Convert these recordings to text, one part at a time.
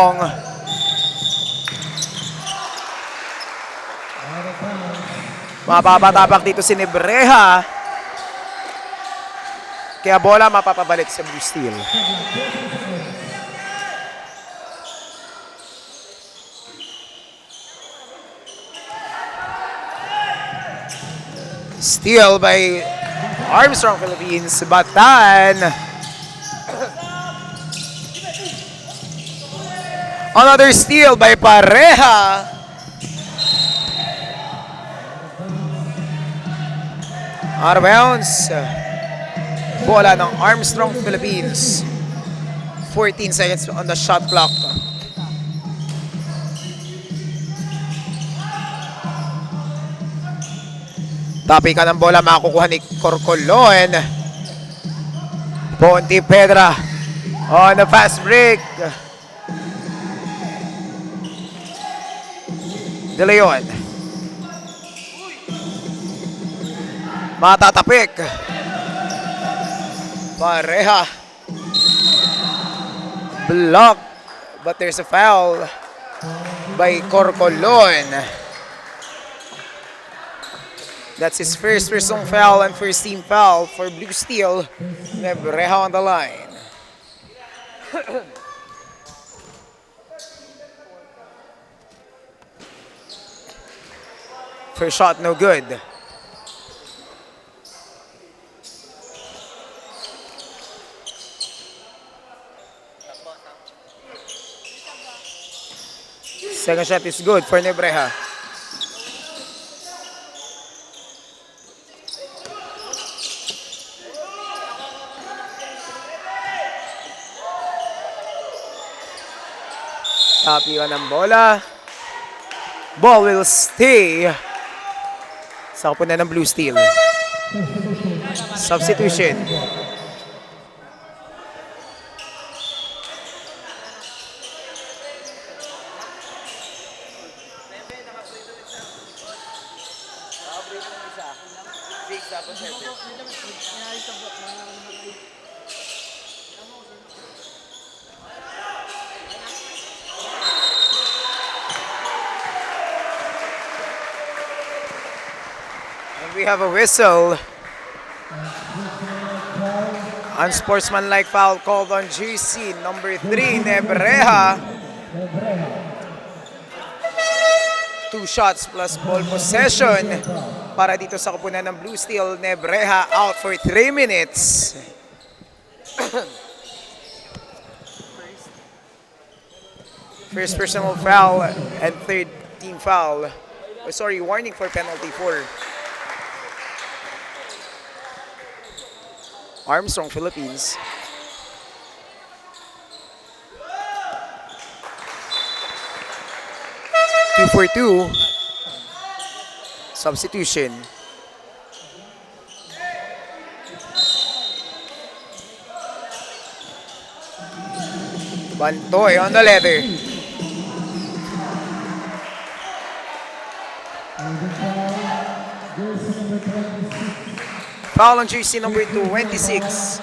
Armstrong. Mapapatapak dito si Nebreha. Kaya bola mapapabalik sa Blue Steel. Steal by Armstrong Philippines. Batan. Another steal by Pareha. Out of bounds. Bola ng Armstrong Philippines. 14 seconds on the shot clock. Tapikan ng bola, makukuha ni Corcolon. Pontevedra on the fast break. De Leon. Matatapik. Pareha. Block. But there's a foul by Corcolon. That's his first personal foul and first team foul for Blue Steel. Nebreha on the line. First shot, no good. Second shot is good for Nebreha. Tapikan ng bola. Ball will stay sa kapunan ng Blue Steel. Substitution. We have a whistle. Unsportsmanlike foul called on GC number 3, Nebreha. 2 shots plus ball possession para dito sa kapunan ng Blue Steel. Nebreha out for 3 minutes. First personal foul and third team foul. Oh, sorry, warning for penalty for Armstrong Philippines. Two for two. Substitution. Bantoy on the leather. Foul on jersey number 26.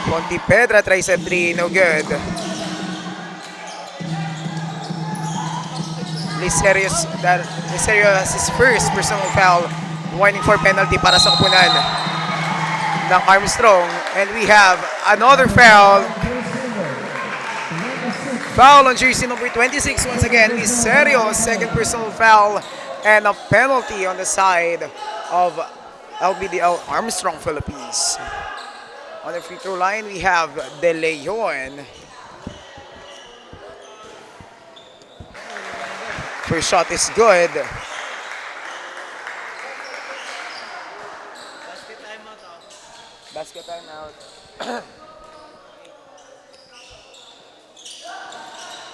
Pontevedra tries a 3, no good. Liserios has his first personal foul. Warning for penalty para sa kapunan ng Armstrong. And we have another foul. Foul on jersey number 26 once again. Liserios, second personal foul. And a penalty on the side of LBDL Armstrong Philippines. On the free throw line, we have De Leon. First shot is good. Basket time out.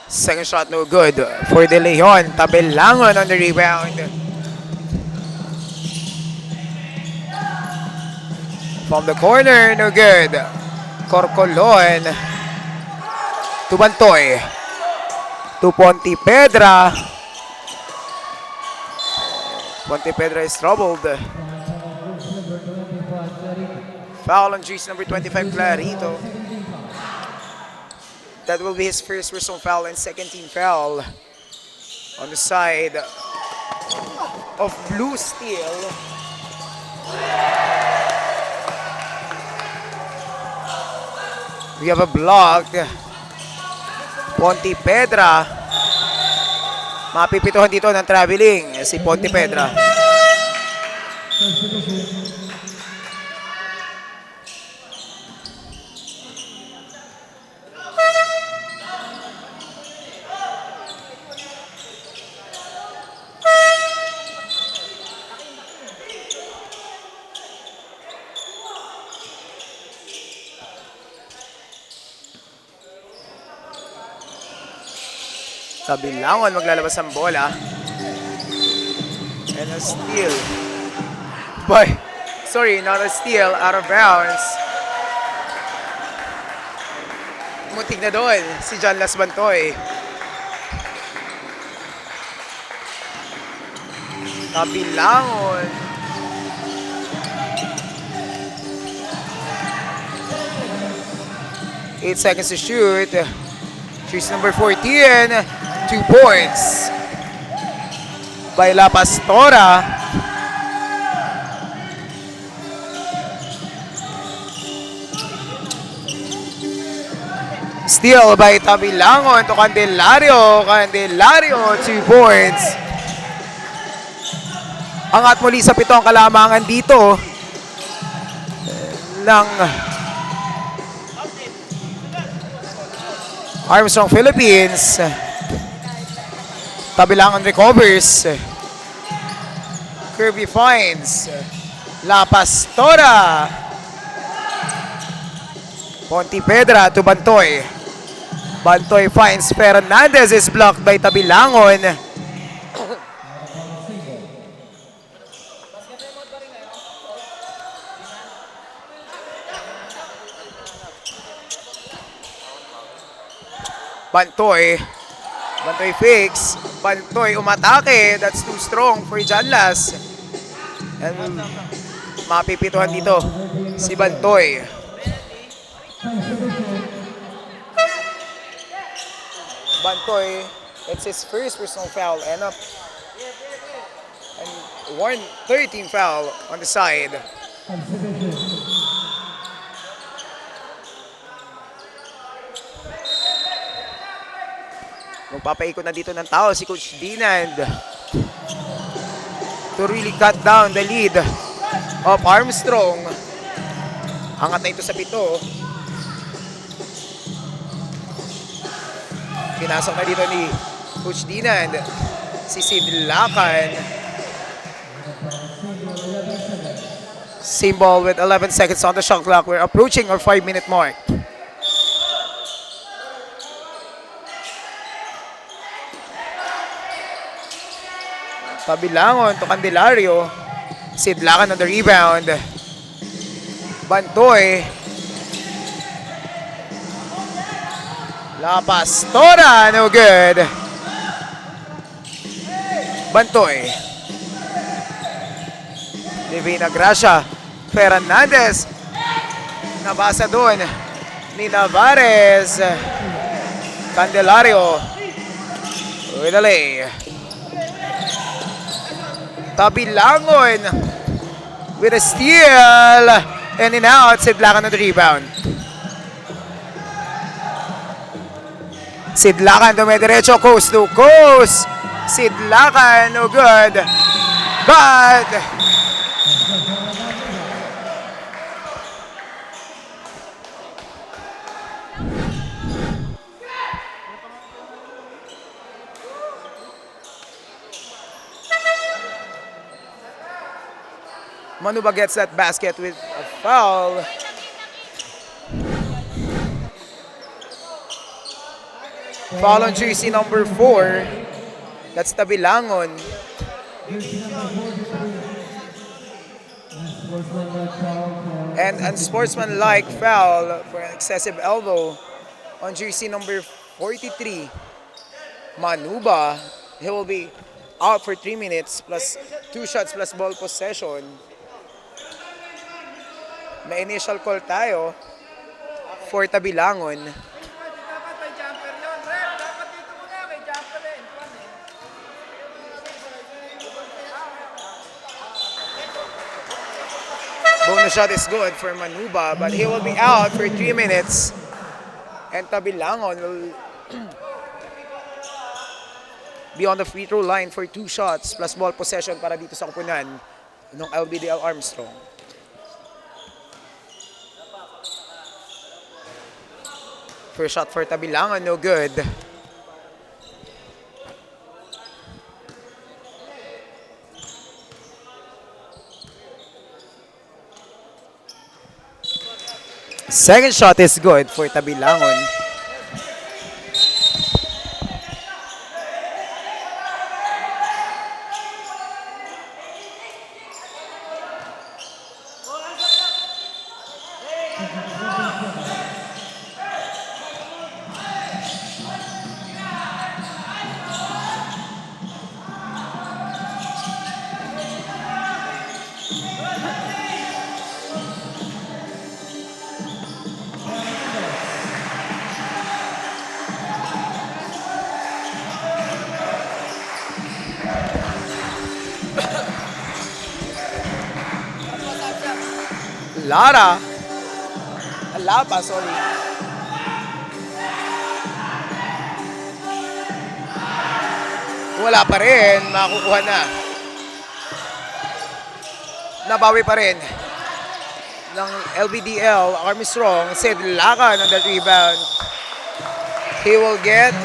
Second shot no good for De Leon. Tabelangon on the rebound. From the corner, no good. Corcolon to Bantoy. to Pontipedra. Pontipedra is troubled. Foul on jersey number 25, Clarito. That will be his first personal foul and second team foul on the side of Blue Steel. We have a block. Pontipedra. Mapipituhan dito ng traveling si Pontipedra. Tabilangon maglalabas ang bola. And a steal. Sorry, not a steal. Out of bounds. Muntik na doon si John Las Bantoy. Tabilangon. Eight seconds to shoot. Choose number 14. 2 points by La Pastora. Steal by Tabilangon to Candelario. Candelario, 2 points. Angat muli sa 7 ang kalamangan dito ng Armstrong Philippines. Tabilangon recovers. Kirby finds La Pastora. Pontipedra to Bantoy. Bantoy finds Fernandez, is blocked by Tabilangon. Bantoy fix. Bantoy umatake. That's too strong for Janlas. And mapipituhan dito si Bantoy. Bantoy, it's his first personal foul and 1-13 foul on the side. Magpapaikot na dito ng tao si Coach Dinand to really cut down the lead of Armstrong. Angat na ito sa 7. Pinasok na dito ni Coach Dinand si Sid Lacan. Same ball with 11 seconds on the shot clock. We're approaching our 5-minute mark. Tabilangon to Candelario. Sid Lacan on the rebound. Bantoy. La Pastora, no good. Bantoy. Divina Gracia. Fernandez. Nabasa doon ni Navarez. Candelario. With a lay. Tabilangon with a steal. And in out, Sid Lacan on the rebound. Sid Lacan dumediretso, coast to coast. Sid Lacan, no good. But Manuba gets that basket with a foul. Foul on jersey number 4. That's Tabilangon. And unsportsmanlike foul for an excessive elbow on jersey number 43 Manuba. He will be out for 3 minutes plus 2 shots plus ball possession. May initial call tayo for Tabilangon. Bonus shot is good for Manuba, but he will be out for 3 minutes. And Tabilangon will be on the free throw line for 2 shots plus ball possession para dito sa kupunan ng LBDL Armstrong. First shot for Tabilangon, no good. Second shot is good for Tabilangon. Lapa, sorry. Wala pa rin, makukuha na. Nabawi pa rin ng LBDL Armstrong. Sid Lacan on the rebound. He will get,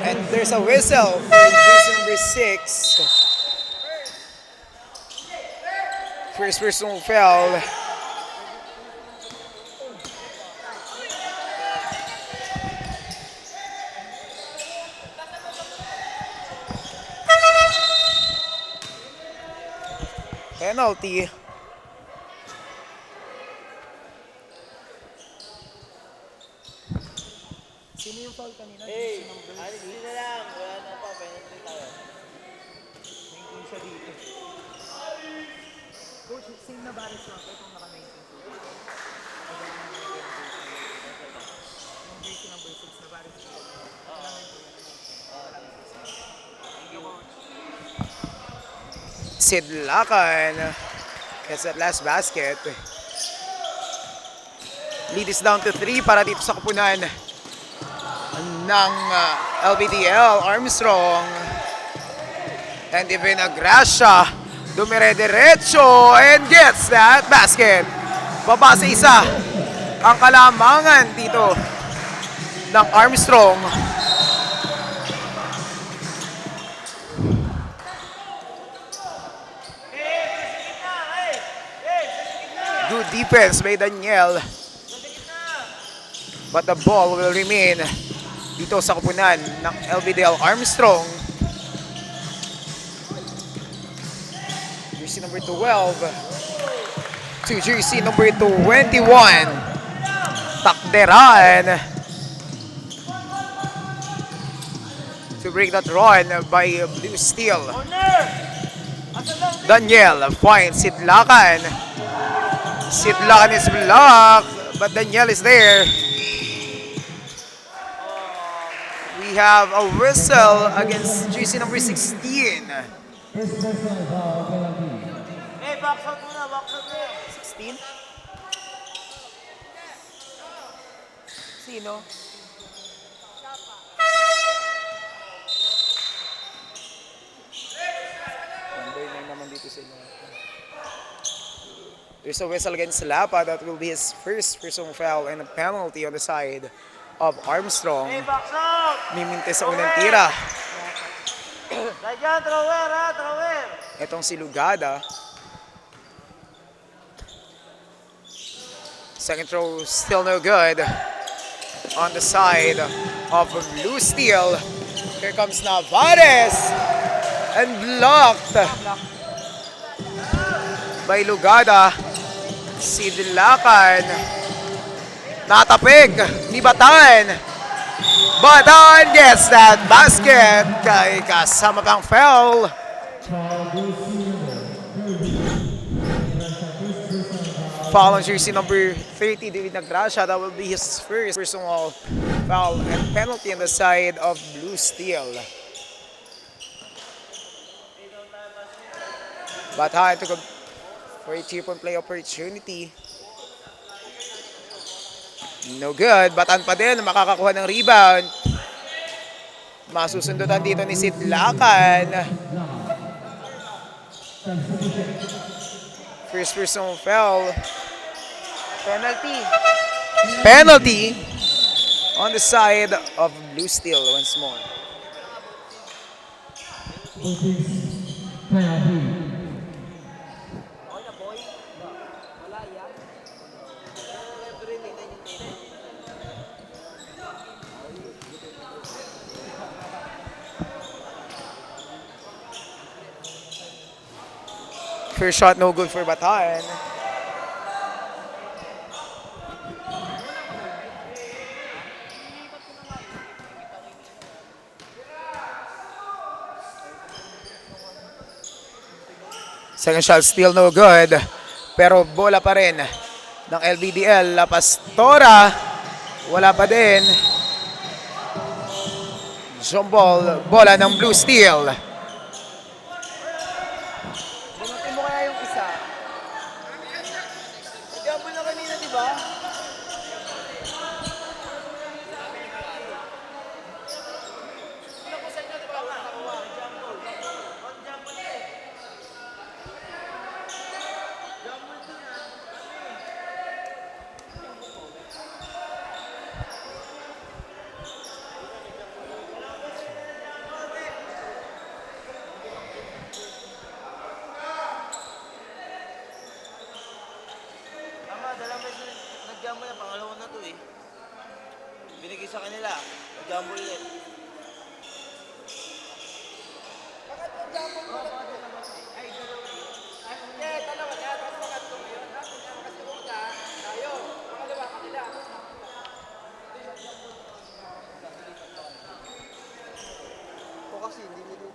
and there's a whistle for jersey number 6. First personal foul. Penalty. Sino yung foul kanina? Hey, alis na lang. Wala na pa. Penalty tayo. Nangking siya dito. Coach, same na baris lang. Itong naka-19. Yung jersey number 6 na baris lang. Sid Lacan gets that last basket. Lead is down to 3 para dito sa kupunan ng LBDL Armstrong. And even Agracia dumire-diretso and gets that basket. Baba sa isa ang kalamangan dito ng Armstrong. Good defense by Daniel. But the ball will remain dito sa kupunan ng LBDL Armstrong. Jersey number 12 to jersey number 21. Takderan to break that run by Blue Steel. Daniel finds Sid Lacan. Sid Lacan is blocked, but Daniel is there. We have a whistle against jersey number 16. Hey, box out muna, box out muna. 16? Sino? Number 9 naman dito sa inyo. There's a whistle against Lapa. That will be his first personal foul and a penalty on the side of Armstrong. Hey, box out! Miminte sa unang tira. Dyan, thrower ha, thrower! Etong si Lugada. Second throw still no good. On the side of Blue Steel. Here comes Navares. And blocked by Lugada. Si Dilacan. Natapig. Nibatan. Batan gets that basket kay kasama pang foul. Foul on jersey number 30, David Nagracia. That will be his first personal foul and penalty on the side of Blue Steel. Batan took for a 3-point play opportunity. No good. Batan pa din makakakuha ng rebound. Masusundutan dito ni Sidlakan. First personal foul. Penalty on the side of Blue Steel once more. First shot no good for Batan. Second shot still no good. Pero bola pa rin ng LBDL. La Pastora. Wala pa din. Jump ball. Bola ng Blue Steel. Bunutin mo kaya yung isa. Nagyan mo na kanina, di ba? Tama, dalawang beses nagyan mo na, pangalawa na to eh. Binigay sa kanila, nagyan mo ulit. O kasi hindi nililito.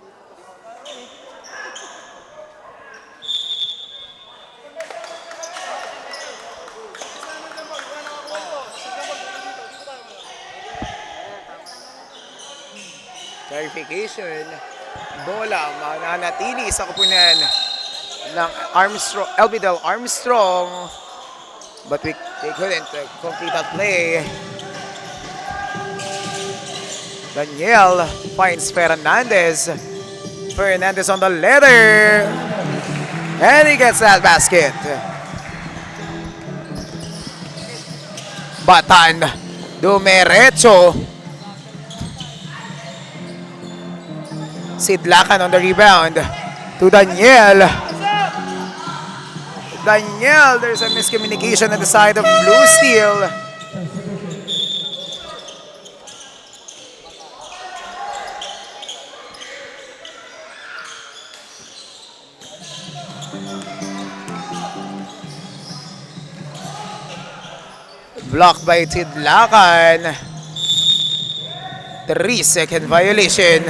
Clarification. Bola mananatili sa kupunan ng Armstrong, LBDL Armstrong. But they couldn't complete that play. Daniel finds Fernandez. Fernandez on the leather. And he gets that basket. Batan dumiretso. Sidlakan on the rebound to Daniel. Daniel, there's a miscommunication at the side of Blue Steel. Blocked by Sidlakan. 3-second violation.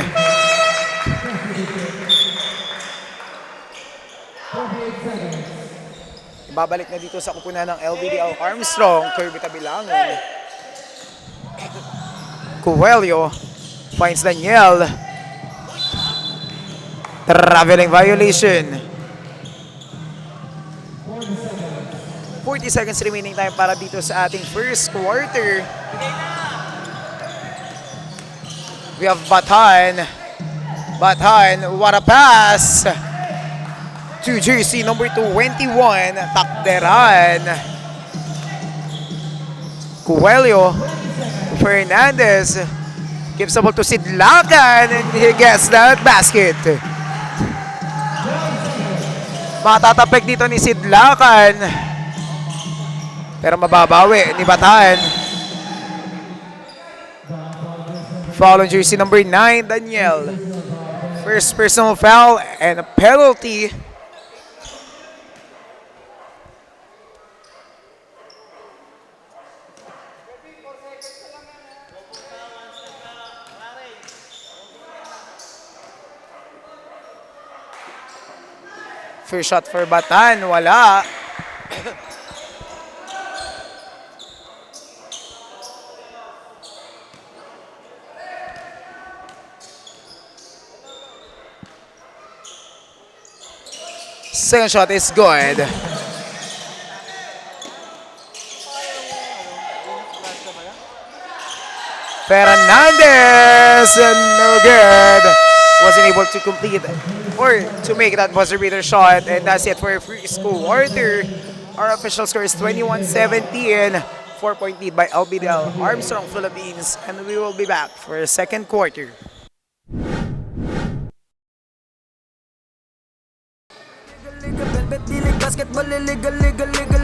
Babalik na dito sa kupunan ng LBDL Armstrong. Kirby Tabilangon. Coelho finds Daniel. Traveling violation. 40 seconds remaining time para dito sa ating first quarter. We have Batan. Batan, what a pass! To jersey number 21, Takderan. Coelho, Fernandez, gives the ball to Sidlakan and he gets that basket. Matatapik dito ni Sidlakan. Pero mababawi ni Batan. Foul on jersey number 9, Daniel. First personal foul and a penalty. First shot for Batan, wala. Second shot is good. Fernandez, no good. Wasn't able to complete or to make that buzzer beater shot, and that's it for a first quarter. Our official score is 21-17, 4-point lead by LBDL Armstrong Philippines, and we will be back for a second quarter.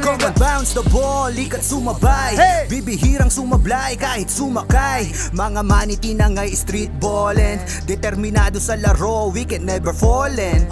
Come and bounce the ball, ikat sumabay. Bibihirang sumablay kahit sumakay. Mga maniti na ngay street ballin', determinado sa laro, we can never fallin'.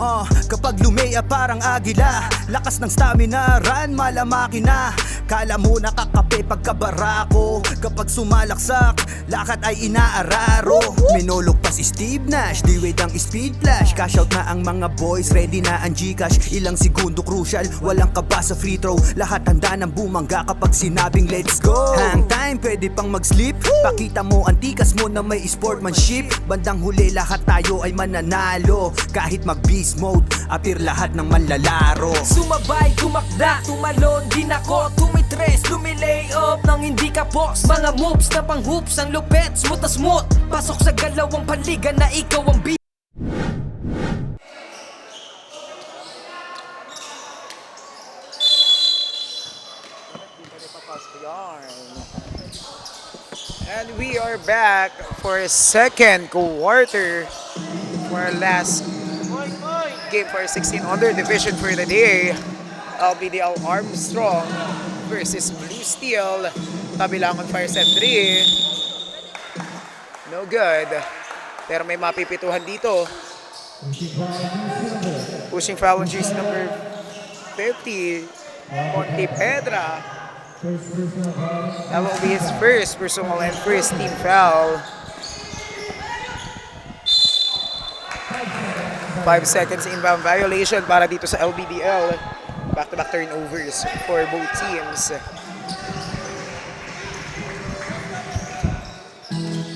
Kapag lumea parang agila, lakas ng stamina, run malamaki na. Kala mo nakakape pagkabarako, kapag sumalaksak, lakad ay inaararo. Minulog pa si Steve Nash, di wait ang speed flash. Cash out na ang mga boys, ready na ang Gcash. Ilang segundo crucial, walang kaba sa free throw. Lahat handa ng bumangga kapag sinabing let's go. Hang time, pwede pang mag-sleep. Pakita mo ang tikas mo na may sportsmanship. Bandang huli lahat tayo ay mananalo. Kahit mag-beast mode, appear lahat ng manlalaro. Sumabay, tumakda, tumalon din ako. Tumitres, lumilay up nang hindi ka boss. Mga moves na pang hoops, ang lupet, smooth na smooth. Pasok sa galawang paligan na ikaw ang beat. And we are back for a second quarter for our last game for 16 under division for the day. LBDL Armstrong versus Blue Steel. Tabilangon fire set 3. No good. Pero may mapipituhan dito. Pushing foul on jersey number 50. Pontevedra. That will be his first personal and first team foul. 5 seconds inbound violation para dito sa LBDL. Back-to-back turnovers for both teams.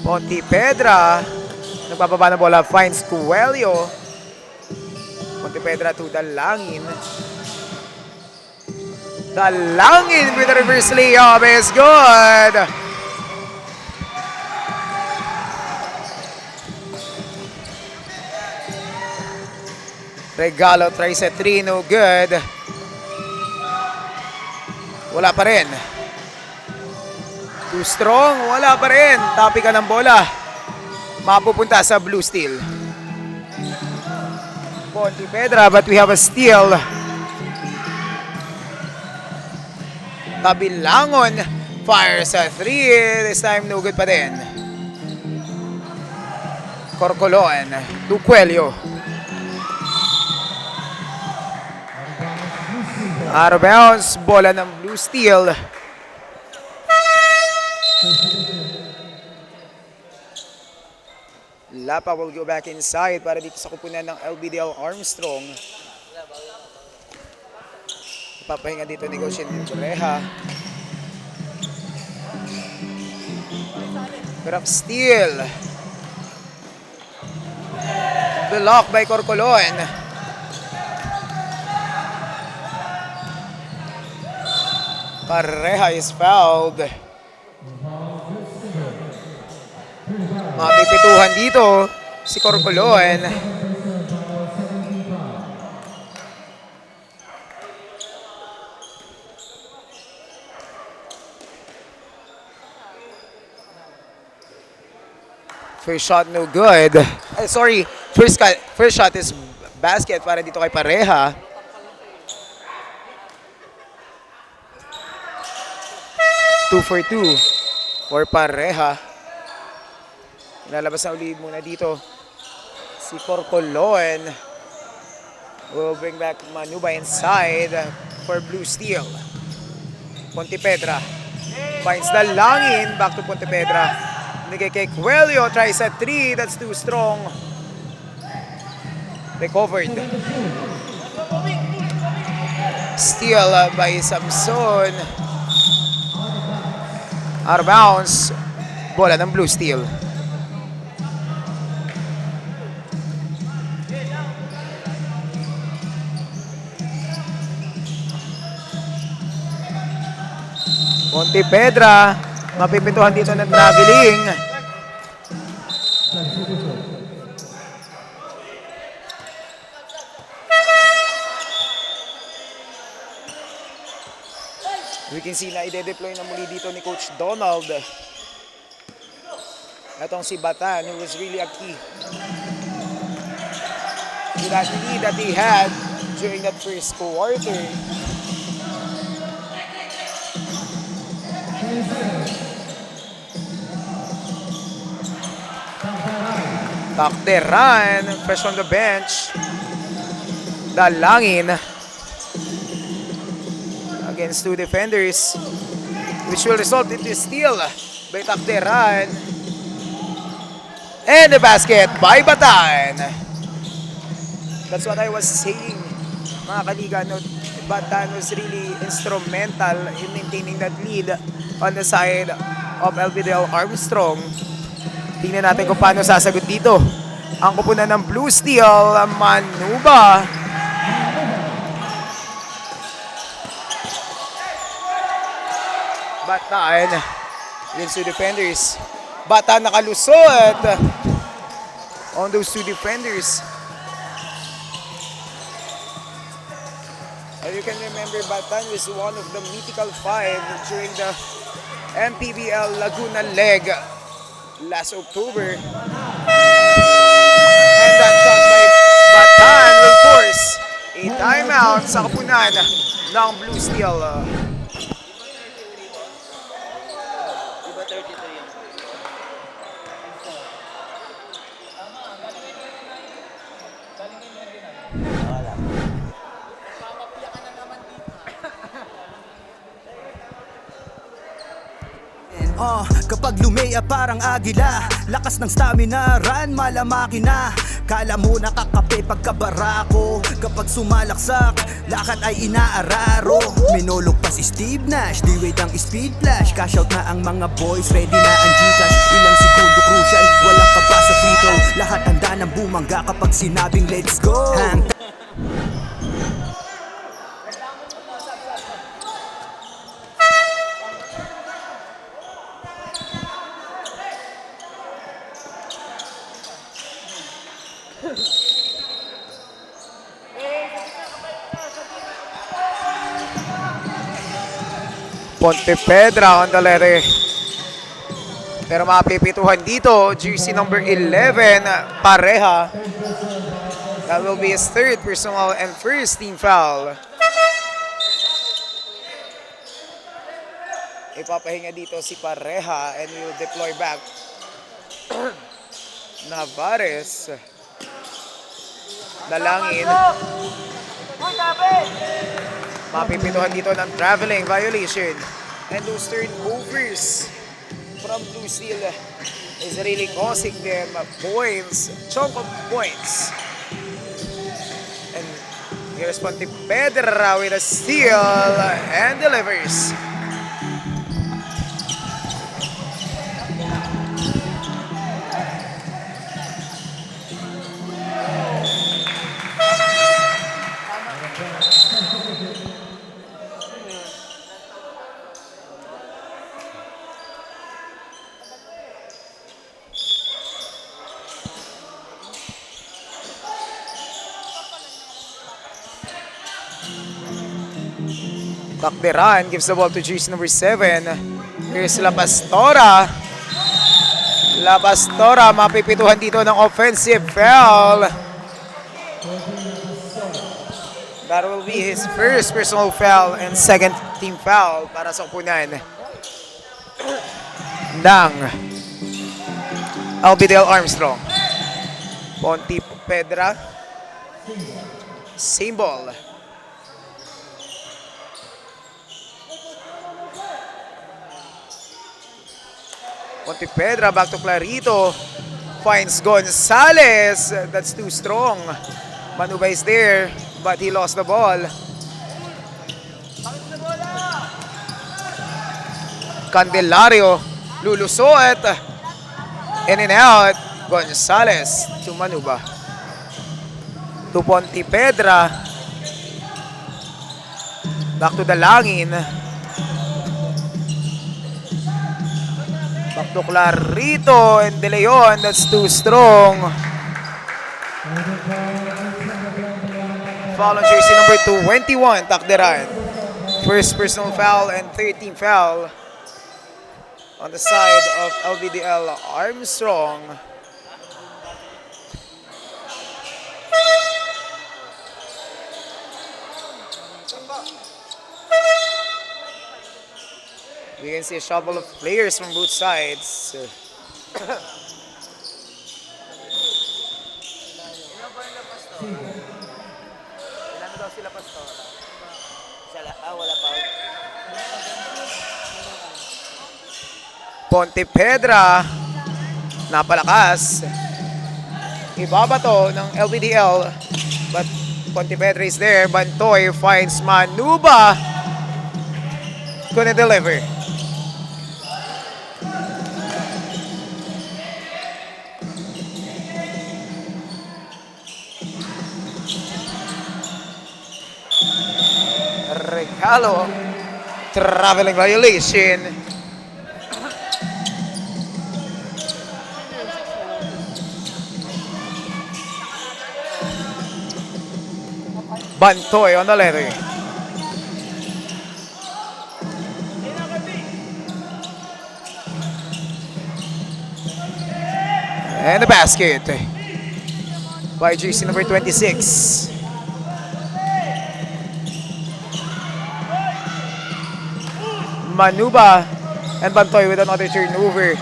Pontevedra. Nagbababa na bola, finds Coelho. Pontevedra to Dalangin. Dalangin with a reverse layup is good. Regalo tries at 3, no good. Wala pa rin. Too strong, wala pa rin. Tapi ka ng bola. Mapupunta sa Blue Steel. Pontevedra, but we have a steal. Tabilangon fires a 3. This time no good pa din. Corcolon to Coelho. Out of bounds, bola ng Blue Steel. Lapa will go back inside para dito sa kupunan ng LBDL Armstrong. Papahinga dito ni Goshen Correja. Grab steal. Block by Corcolon. Correja is fouled. Mapipituhan dito si Corcolon. First shot no good. Sorry, first shot is basket para dito kay Pareha. Two for 2 for Pareha. Lalabas na ulit muna dito si Corcolon. Will bring back Manuba inside for Blue Steel. Pontevedra finds the langin, back to Pontevedra. Nigay kay Coelho, tries at 3, that's too strong. Recovered. Steal by Samson. Out of bounds. Bola ng Blue Steel. Pontevedra, mapipituhan dito ng traveling. We can see na ide-deploy na muli dito ni Coach Donald. Itong si Batan, who was really a key to that lead that they had during that first quarter. Takderan, fresh on the bench. Dalangin against two defenders, which will result into steal by Takderan. And the basket by Batan. That's what I was saying, mga kaliga. No, Batan was really instrumental in maintaining that lead on the side of LBDL Armstrong. Tingnan natin kung paano sasagot dito ang kupunan ng Blue Steel, Manuba. Batan against two defenders. Batan nakalusot on those two defenders. As you can remember, Batan was one of the mythical five during the MPBL Laguna leg last October. And that shot by Batan will force a timeout sa kapunan ng Blue Steel. Diba 33 yan? Kapag lumeya parang agila, lakas ng stamina, run malamaki na. Kala mo nakakape pagkabarako, kapag sumalaksak, lakad ay inaararo. Minulog pa si Steve Nash, D-Wade ang speed flash. Cash out na ang mga boys, ready na ang Gcash. Ilang segundo crucial, walang kaba sa free throw. Lahat handa ng bumangga kapag sinabing let's go. Pontevedra on the letter. Pero mapipituhan dito, jersey number 11, Pareha. That will be his third personal and first team foul. Ipapahinga dito si Pareha and will deploy back. Navares. Dalangin. Mapipituhan dito ng traveling violation. And those turnovers from Blue Steel is really causing them points, chunk of points. And here's Pontevedra with a steal and delivers. Takderan gives the ball to jersey number 7. Here's La Pastora. La Pastora mapipituhan dito ng offensive foul. That will be his first personal foul and second team foul para sa kupunan ng LBDL Armstrong. Pontevedra. Same ball. Pontevedra back to Clarito. Finds Gonzalez. That's too strong. Manuba is there, but he lost the ball. Candelario lulusot. In and out. Gonzales to Manuba. To Pontipedra. Back to Dalangin. Back to Clarito and De Leon. That's too strong. Foul on jersey number 21, Takderan. First personal foul and 13th foul on the side of LBDL Armstrong. We can see a shuffle of players from both sides. Ilan daw sila, Pastor? Wala pa. Pontipedra, napalakas. Ibabato ng LBDL, but Pontipedra is there. Bantoy finds Manuba. Couldn't deliver. Regalo, traveling violation. Bantoy on the leather. And the basket by jersey number 26. Manuba and Bantoy with another turnover.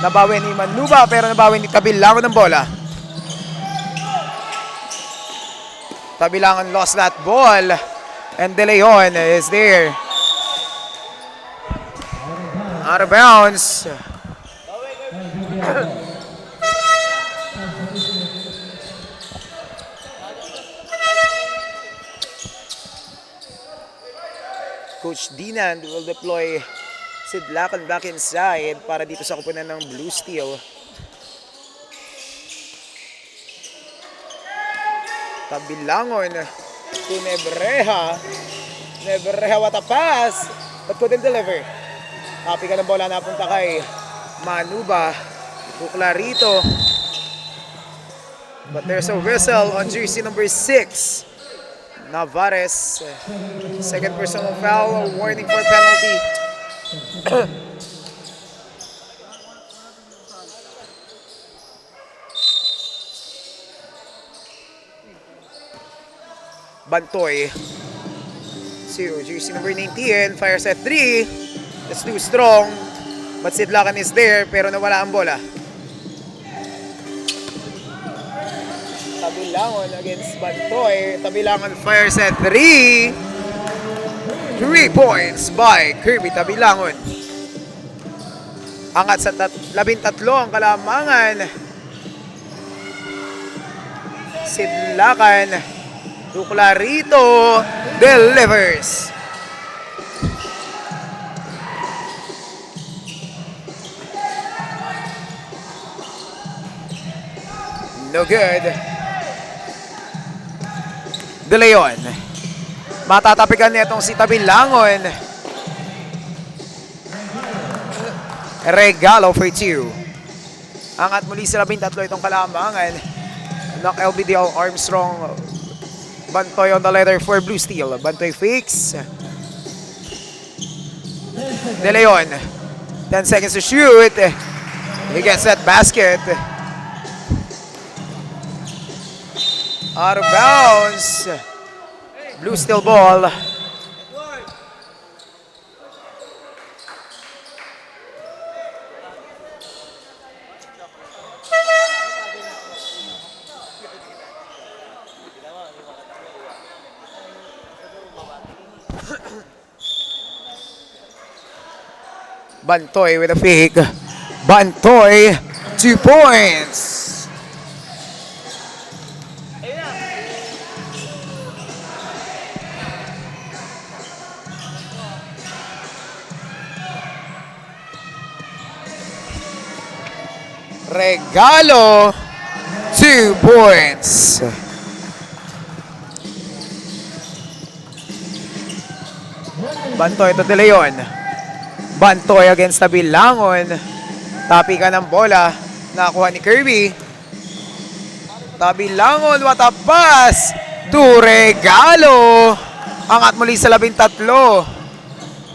Nabawi ni Manuba pero nabawi ni Tabilangon ng bola. Tabilangon lost that ball and De Leon is there. Out of bounds. Coach Dinan will deploy Sidlakan back inside para dito sa kupunan ng Blue Steel. Tabilangon to Nebreja. Nebreja, what a pass, but couldn't deliver. Happy ka ng bola napunta kay Manuba. To Clarito. But there's a whistle on jersey number 6. Navarez, second personal foul, warning for penalty. Bantoy, jersey number 19, fires at 3. That's too strong, but Sidlakan is there pero nawala ang bola. Tabilangon against Bantoy. Tabilangon fires at 3. 3 points by Kirby Tabilangon. Angat sa 13 ang kalamangan. Sidlakan to Clarito. Delivers. No good. De Leon. Matatapikan nitong si Tabilangon. Regalo for 2. Angat muli sa 13 itong kalamangan ng LBDL Armstrong. Bantoy on the leather for Blue Steel. Bantoy fakes. De Leon. 10 seconds to shoot. He gets that basket. Out of bounds. Blue Steel ball. Bantoy with a fake. Bantoy, 2 points. Regalo, 2 points. Bantoy to De Leon. Bantoy against Tabilangon. Tapi ka ng bola. Nakuha ni Kirby. Tabilangon, what a pass to Regalo. Angat muli sa 13.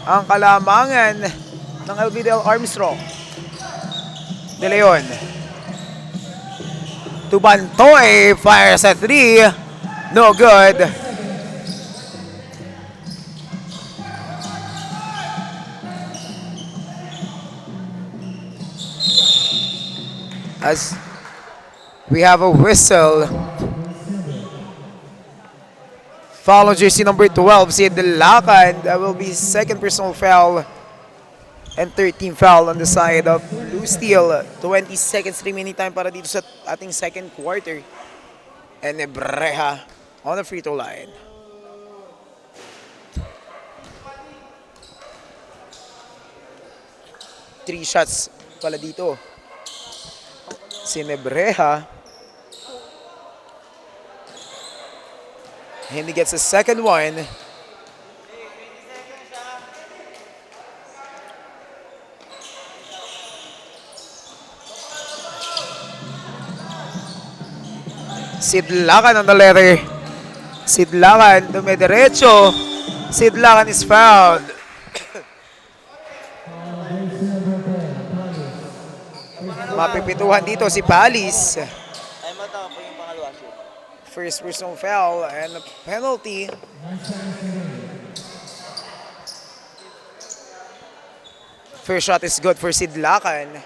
Ang kalamangan ng LBDL Armstrong. De Leon. To Bantoy, fires at 3. No good. As we have a whistle. Foul on jersey number 12, Sid Lacan. That will be second personal foul and 13 foul on the side of Blue Steel. 20 seconds remaining time para dito sa ating second quarter. And Nebreha on the free throw line. Three shots pala dito. Si Nebreha. And he gets the second one. Sidlakan on the letter. Sidlakan dumidiretso. Sidlakan is fouled. Mapipituhan dito si Palis. Ay, mata po yung pangalawa, shoot. First personal foul and a penalty. First shot is good for Sidlakan.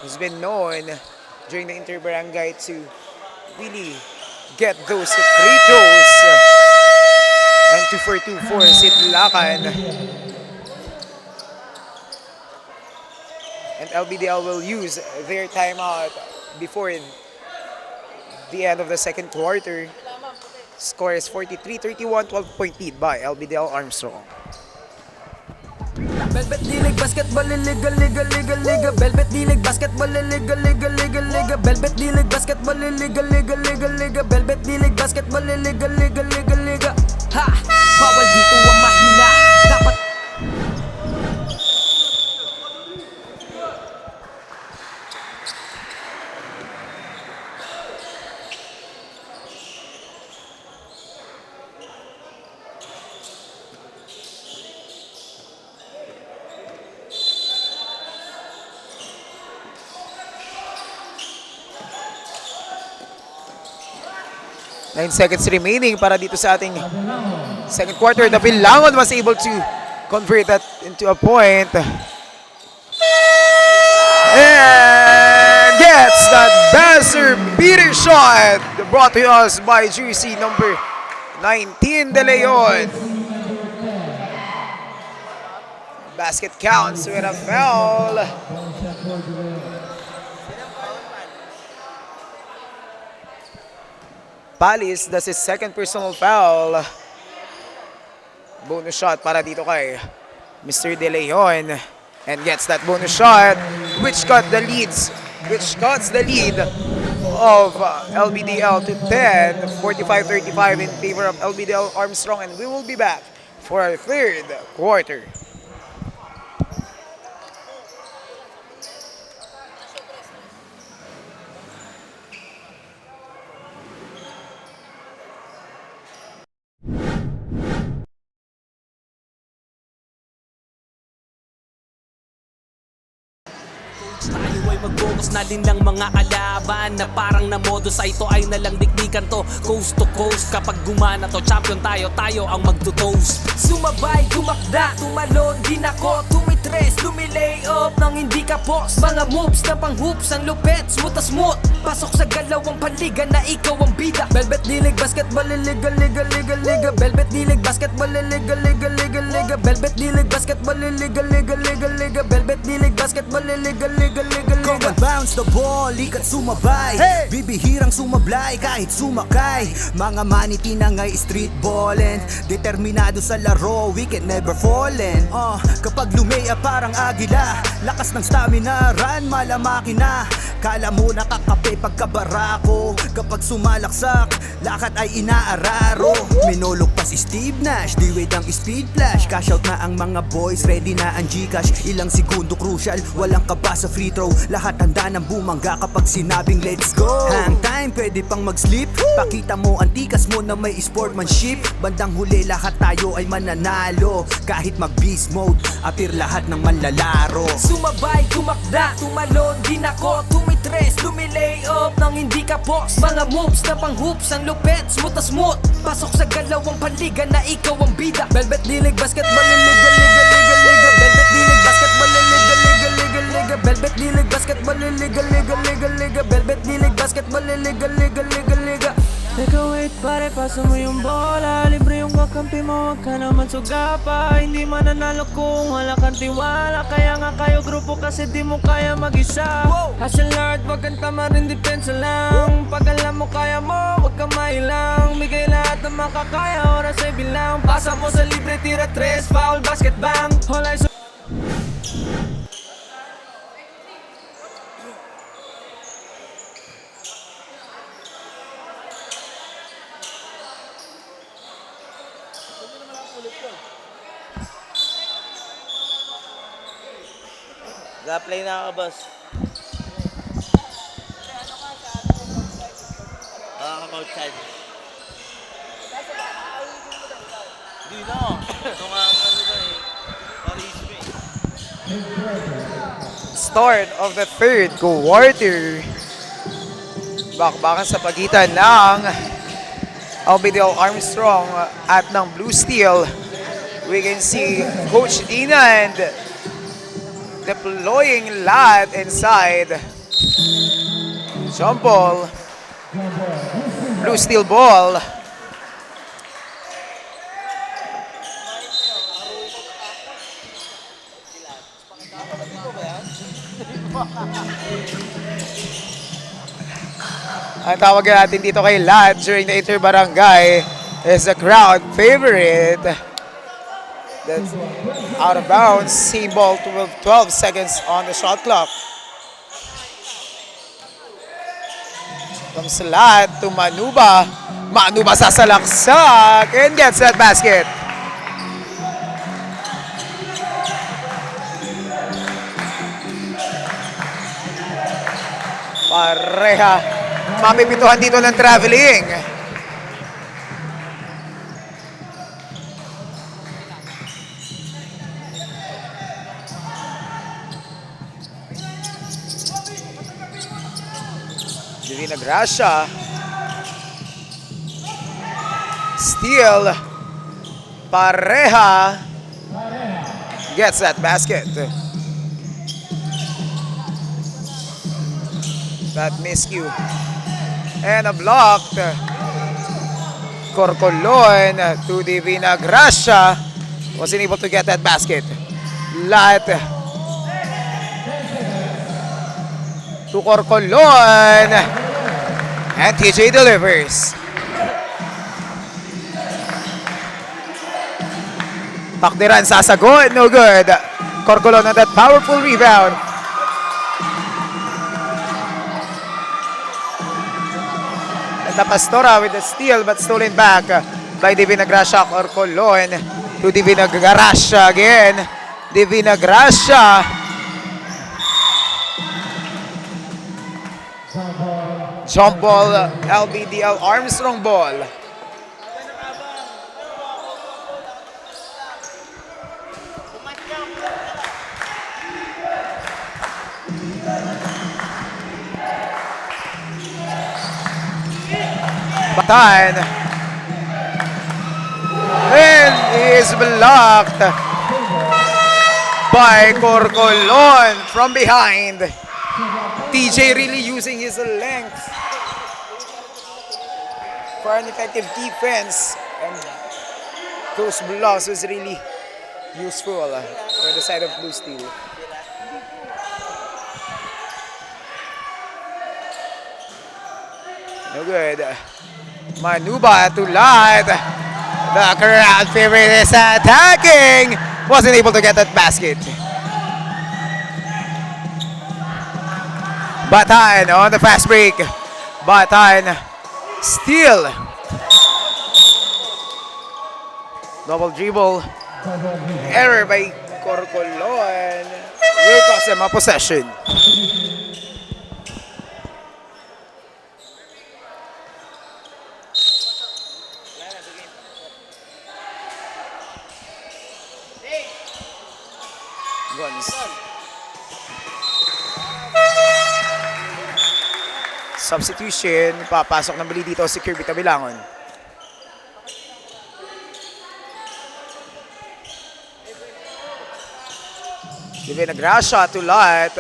He's been known during the interbarangay to really get those free throws. And 2 for 2 for Sidlakan. And LBDL will use their timeout before the end of the second quarter. Score is 43-31, 12-point lead by LBDL Armstrong. Velvet D-League Basketball Liga Liga Liga Liga Velvet D-League Basketball Liga Liga Liga Liga Velvet D-League Basketball Liga Liga Liga Liga Velvet D-League Basketball Liga Liga Liga Liga. Ha! Bawal dito ang mahina. Dapat 9 seconds remaining para dito sa ating second quarter. The Bilangon was able to convert that into a point. And gets that buzzer beater shot brought to us by jersey number 19, De Leon. Basket counts with a foul. Palis does his second personal foul. Bonus shot para dito kay Mr. De Leon. And gets that bonus shot, which cuts the lead of LBDL to 10, 45-35 in favor of LBDL Armstrong. And we will be back for our third quarter. tayo ay mag-focus na din ng mga kalaban na parang na modo sa ito ay nalang dikdikan to coast to coast. Kapag gumana to champion tayo, tayo ang magtutoast. Sumabay, tumakda, tumalon din ako, tumitres, lumilay up nang hindi ka post. Mga moves na pang hoops, ang lupet, smooth na smooth. Pasok sa galawang panliga na ikaw ang bida. Velvet D-League Basketball Liga Liga Liga Liga Velvet D-League Basketball Liga Liga Liga Liga Velvet D-League Basketball Liga Liga Liga Liga Velvet D-League Basketball Liga Liga Liga Liga Come and bounce the ball, likat sumabay Bibihirang sumablay kahit sumakay Mga maniti na nga'y street ballin Determinado sa laro, we can never fallen Kapag lumea parang agila Lakas ng stamina, run malamaki na Kala mo nakakape pagkabarako Kapag sumalaksak, lakad ay inaararo Minulog pa si Steve Nash, D-Wade ang speed flash Cash out na ang mga boys, ready na ang Gcash Ilang segundo crucial, walang kaba sa free throw Lahat handa ng bumangga kapag sinabing let's go Hang time, pwede pang mag-sleep Pakita mo ang tikas mo na may sportsmanship Bandang huli lahat tayo ay mananalo Kahit mag-beast mode, appear lahat ng manlalaro Sumabay, tumakda, tumalon, din ako tumitres, lumilay up nang hindi ka box Mga moves na pang hoops, ang lupet, smooth na smooth Pasok sa galawang panliga na ikaw ang bida Velvet dilig, basketball, liga, liga, liga, liga Velvet dilig, basketball, liga, liga, liga, liga Velvet dilig, basketball, liga, liga, liga, liga Velvet dilig, basketball, liga, liga, liga, liga Teka wait pare, pasa mo yung bola Libre yung kakampi mo, wag ka naman suga pa Hindi mananalo kung wala kang tiwala Kaya nga kayo grupo kasi di mo kaya mag-isa Hustle hard, wag kang tama rin, depensa lang Pag alam mo kaya mo, wag kang mailang Bigay lahat ng makakaya, oras ay bilang Pasa mo sa libre, tira tres, foul, basket, bang Holay sa Ga-play na ako, boss. Outside. Hindi na. Ito nga ang ano na eh. Paris me. Start of the third quarter. Bakbakan sa pagitan ng LBDL Armstrong at ng Blue Steel. We can see Coach Dinand deploying Lad inside. Jump ball. Blue Steel ball. Ang tawag natin dito kay Lad during the inter-barangay is a crowd favorite. That's out of bounds. Same ball, 12 seconds on the shot clock. Comes Lad to Manuba. Manuba sasalaksak and gets that basket. Pareha. Mapipituhan dito ng traveling. Divina Gracia. Steal. Pareha. Gets that basket. That miscue. And a blocked. Corcolon to Divina Gracia. Wasn't able to get that basket. Lat. To Corcolon. And TJ delivers. Takdiran, sasagot. No good. Corcolon on that powerful rebound. The Pastora with the steal but stolen back by Divina Gracia. Corcolon to Divina Gracia again. Divina Gracia. Jump ball, LBDL Armstrong ball. Batan. And is blocked by Corcolon from behind. TJ really using his length for an effective defense, and those blocks was really useful for the side of Blue Steel. No good. Manuba to Lat. The crowd favorite is attacking. Wasn't able to get that basket. Batan on the fast break. Batan steal. Double dribble. Error by Corcolon. Will cost them a possession. Guns. Substitution. Papasok ng bali dito si Kirby Tabilangon. Divinagracia to Lat.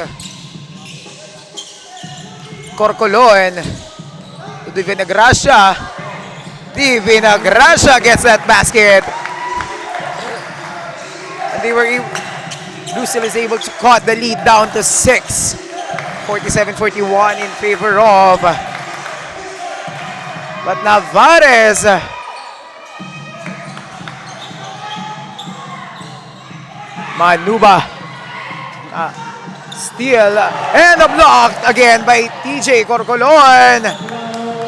Corcolon. To Divinagracia. Divinagracia gets that basket. And they were Lucille is able to cut the lead down to 6. 47-41 in favor of. But Navarez. Manuba. Steal. And a block again by TJ Corcolon.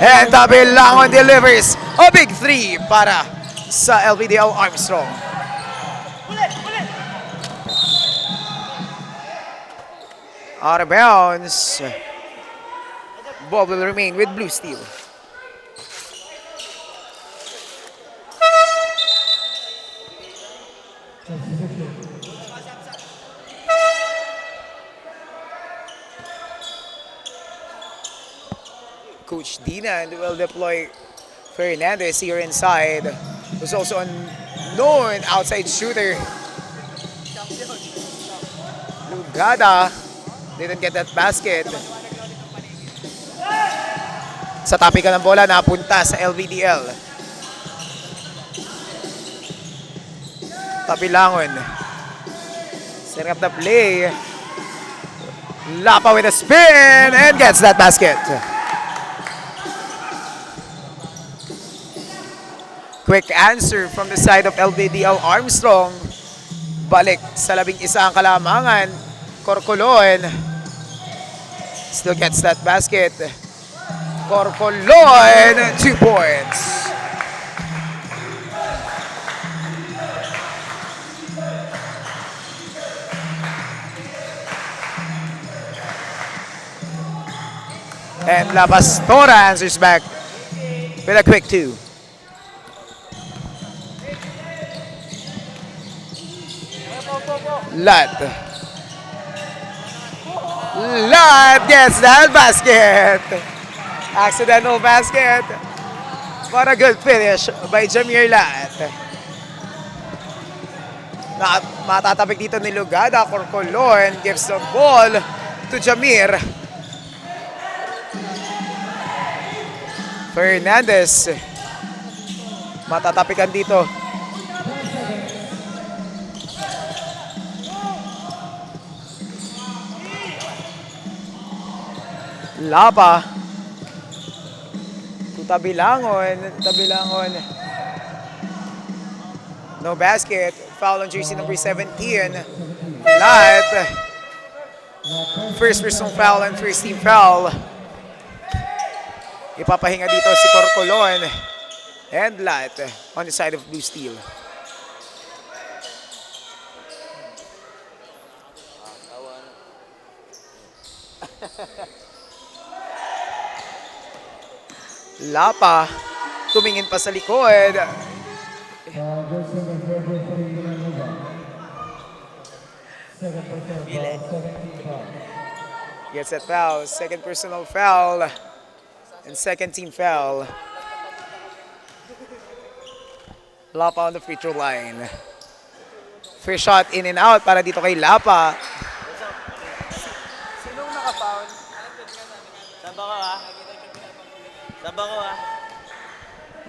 And Tabilangon delivers a big 3 para sa LBDL Armstrong. Out of bounds. Ball will remain with Blue Steel. Coach Dinan will deploy Fernandez here inside. Who's also a known outside shooter. Lugada didn't get that basket. Sa tapi ka ng bola, napunta sa LVDL. Tabilangon. Setting up the play. Lapa with a spin and gets that basket. Quick answer from the side of LBDL Armstrong. Balik sa 11 ang kalamangan. Corcolon still gets that basket. Corcolon, 2 points. And La Pastora answers back with a quick 2. Lat gets that basket. Accidental basket. What a good finish by Jamir Lat. Matatabik dito ni Lugada. Corcolon gives the ball to Jamir. Fernandez. Matatapikan dito. Lapa. Tabilangon. No basket. Foul on jersey number 17. Lat. First personal foul and first team foul. Ipapahinga dito si Corcolon. And Lat on the side of Blue Steel. Lapa, tumingin pa sa likod. Gets that foul, second personal foul, and second team foul. Lapa on the free throw line. First shot in and out para dito kay Lapa. Sinong naka-foul? Saba ka ha? Saba ko ha?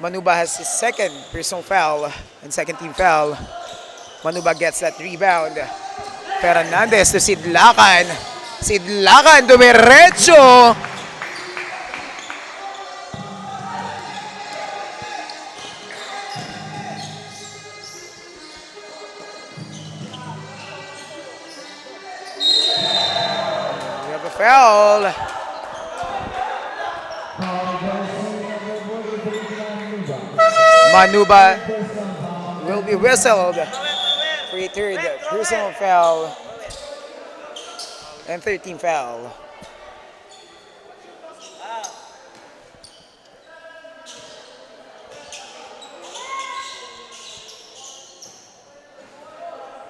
Manuba has his second personal foul and second team foul. Manuba gets that rebound. Fernandez to Sidlacan. Sidlacan dumiretso. foul. Manuba will be whistled for a third personal foul and 13 foul.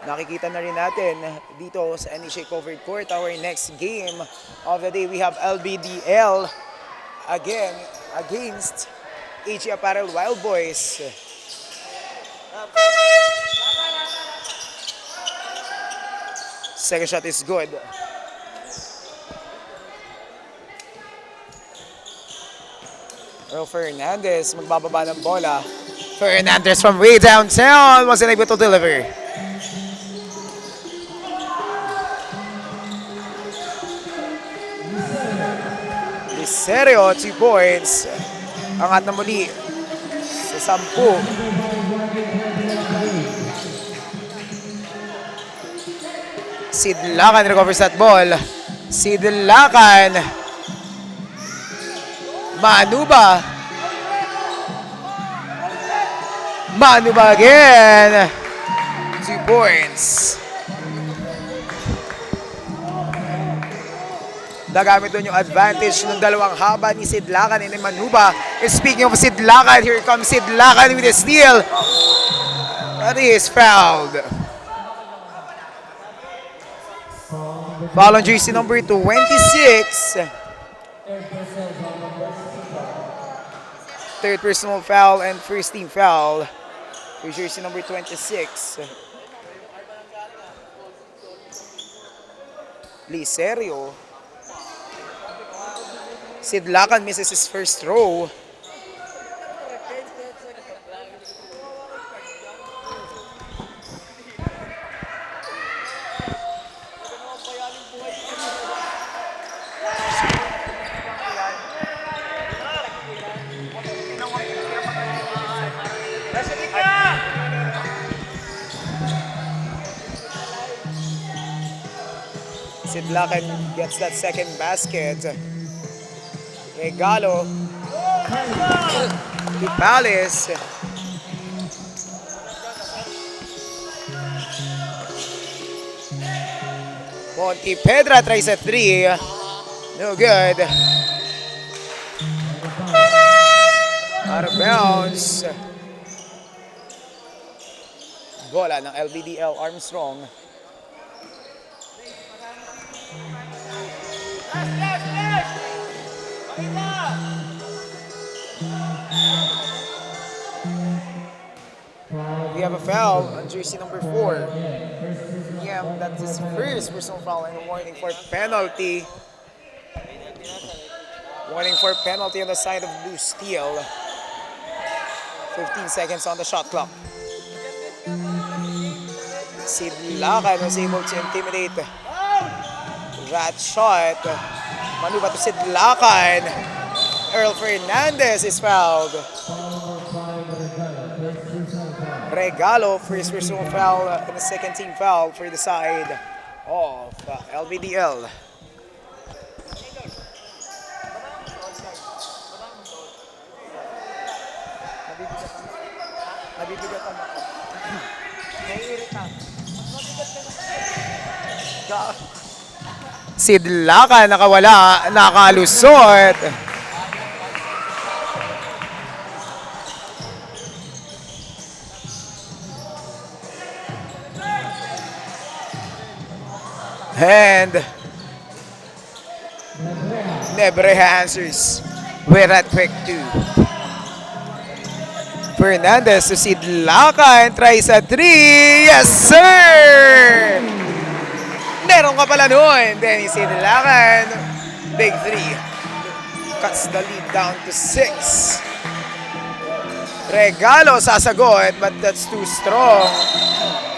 Nakikita na rin natin dito sa NESHA Covered Court, our next game of the day, we have LBDL again against AG Apparel Wild Boys. Second shot is good. Earl Fernandez magbababa ng bola. Fernandez from way downtown wasn't able to deliver. Licerio, 2 points. Angat na muli sa 10. Sidlakan recovers that ball. Sidlakan. Manuba. Manuba again. 2 points. Nagamit doon yung advantage ng dalawang haba ni Sidlakan and ni Manuba. And speaking of Sidlakan, here comes Sidlakan with a steal. But he is fouled. Foul on jersey number 26. Third personal foul and first team foul for jersey number 26. Licerio. Sidlakan misses his first throw. Sidlakan gets that second basket. Regalo to Palace. Montipedra tries a 3. No good. Out of bounds. Bola ng LBDL Armstrong. We have a foul on jersey number 4. Yeah, that's his first personal foul and a warning for penalty. Warning for penalty on the side of Blue Steel. 15 seconds on the shot clock. Sidlakan was able to intimidate that shot. Manuba to Sidlakan. Earl Fernandez is fouled. Regalo for his personal foul and the second team foul for the side of LBDL. Nabibigatan ako. Naiirita. Sidlakan nakawala, nakalusot. And Nebreja answers with that quick 2. Fernandez to Sidlakan tries a 3. Yes, sir! Meron ka pala nun. Then Sidlakan, big 3. Cuts the lead down to 6. Regalo sasagot, but that's too strong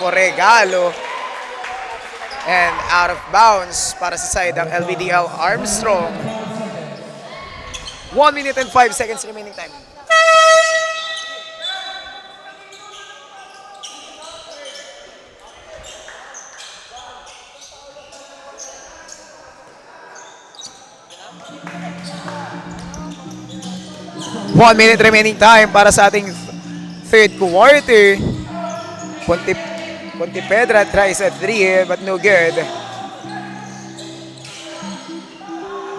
for Regalo. And out of bounds para sa side ng LBDL Armstrong. 1 minute and 5 seconds remaining time. 1 minute remaining time para sa ating third quarter. Pontevedra tries a 3 but no good.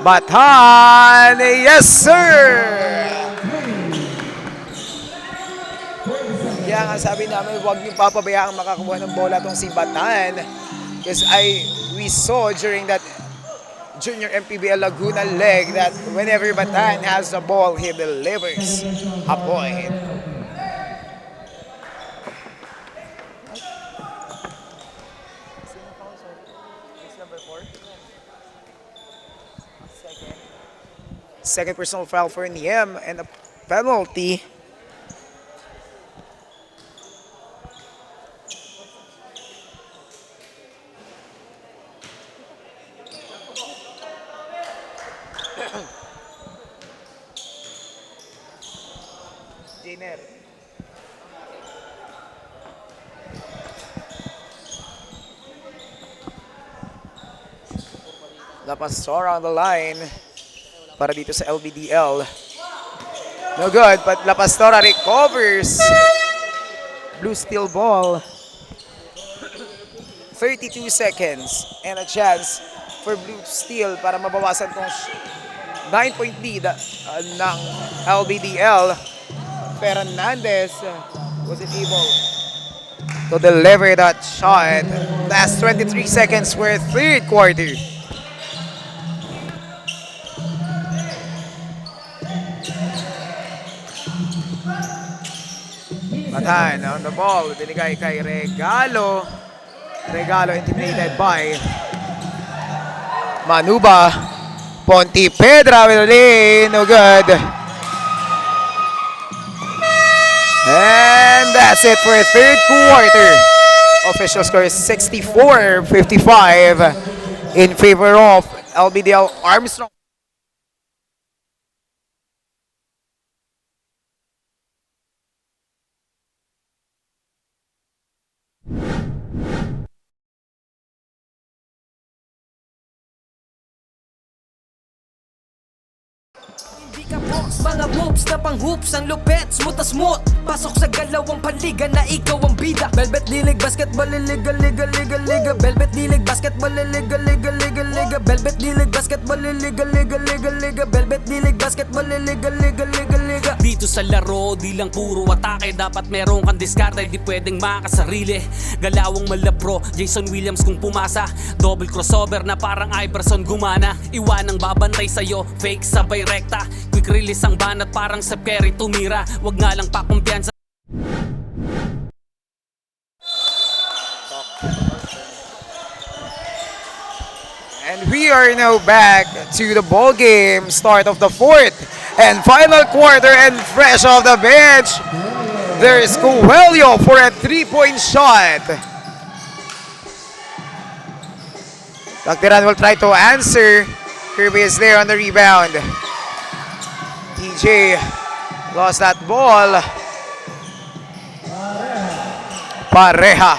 Batan, yes sir! Kaya nga sabi namin, huwag niyo papabayaang makakuha ng bola tong si Batan. Because we saw during that Junior MPBL Laguna leg that whenever Batan has the ball, he delivers a point. Second personal foul for Niem and a penalty. Jainer. La Pastora on the line para dito sa LBDL. No good, but La Pastora recovers. Blue steel ball. 32 seconds and a chance for Blue Steel para mabawasan tong 9-point lead ng LBDL. Fernandez wasn't able to deliver that shot. Last 23 seconds for third quarter. Batan on the ball, binigay kay Regalo. Regalo intimidated by Manuba. Pontevedra with a lead, no good. And that's it for third quarter. Official score is 64-55 in favor of LBDL Armstrong. Hindi ka boss, mga moves na pang hoops ang lupet, smooth na smooth. Pasok sa galawang panliga na ikaw ang bida. Velvet Dilig Basketball Liga Liga Liga Liga. Velvet Dilig Basketball Liga Liga Liga Liga. Velvet Dilig Basketball Liga Liga Liga Liga. Velvet Dilig Basketball Liga Liga Liga Liga. Dito sa laro, di lang puro atake. Dapat meron kang diskarte, di pwedeng makasarili. Galawang malapro, Jason Williams kung pumasa. Double crossover na parang Iverson gumana. Iwanang babantay sa'yo, fake sabay rekta. Quick release ang banat parang sa Kerry tumira. Wag nga lang pakumpiyansa. And we are now back to the ball game, start of the fourth and final quarter, and fresh off the bench, there is Coelho for a 3-point shot. Tactiran will try to answer. Kirby is there on the rebound. TJ lost that ball. Pareja,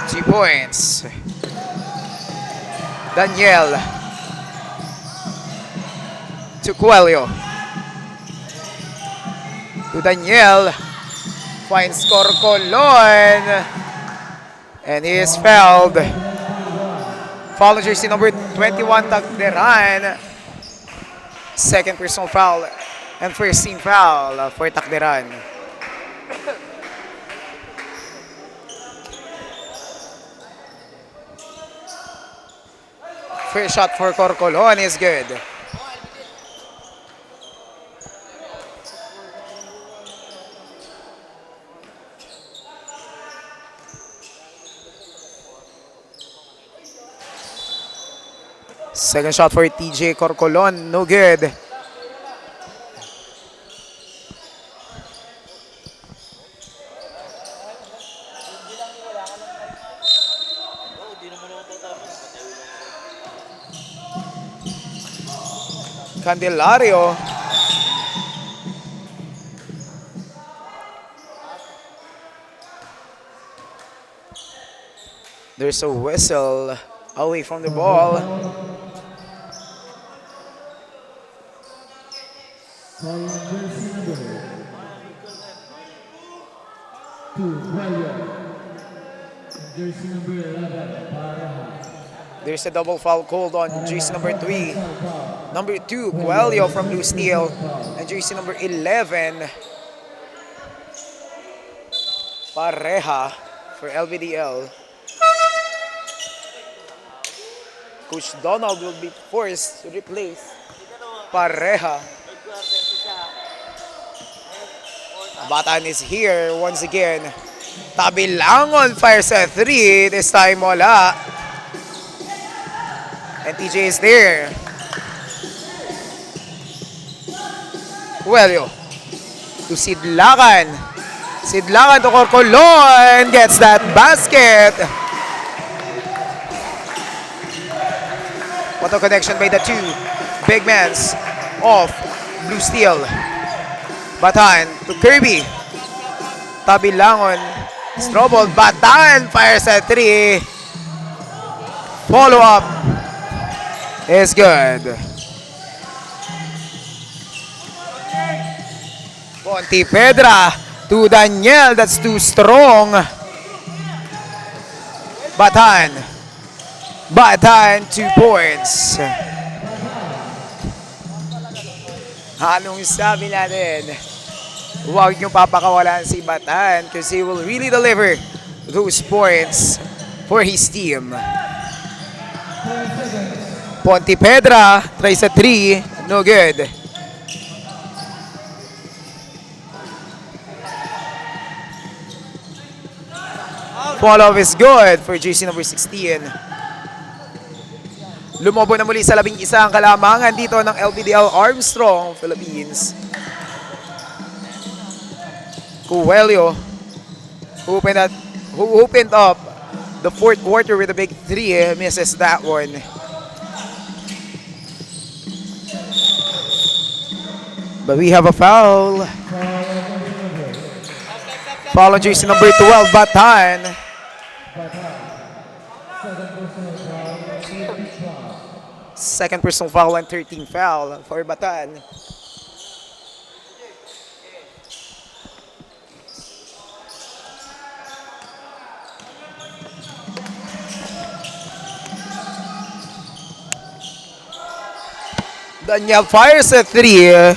2 points. Daniel to Coelho. To Daniel. Finds Corcolon. And he is fouled. Foul on jersey number 21, Tacderan. Second personal foul and first team foul for Tacderan. First shot for Corcolon is good. Second shot for TJ Corcolon, no good. Candelario. There's a whistle away from the ball. There's a double foul called on jersey number 3. Number 2, Coelho from Blue Steel. And jersey number 11, Pareja for LBDL. Coach Donald will be forced to replace Pareja. Bataan is here once again. Tabilangon fires at 3. This time wala. And TJ is there. Coelho to Sidlakan. Sidlakan to Corcolon. Gets that basket. What a connection by the two big mans of Blue Steel. Batan to Kirby. Tabilangon. Strobel. Batan fires at 3. Follow up is good. Pontipedra to Daniel. That's too strong. Batan. Batan, 2 points. Anong sabi natin? Huwag niyong papakawalan si Batan because he will really deliver those points for his team. Pontipedra tries a 3. No good. Follow-up is good for jersey number 16. Lumobo na muli sa 11 ang kalamangan dito ng LBDL Armstrong, Philippines. Coelho who opened up the fourth quarter with a big 3, misses that one. But we have a foul. Foul on jersey number 12, Batan. Second personal foul and 13 foul for Batan. Daniel fires at 3.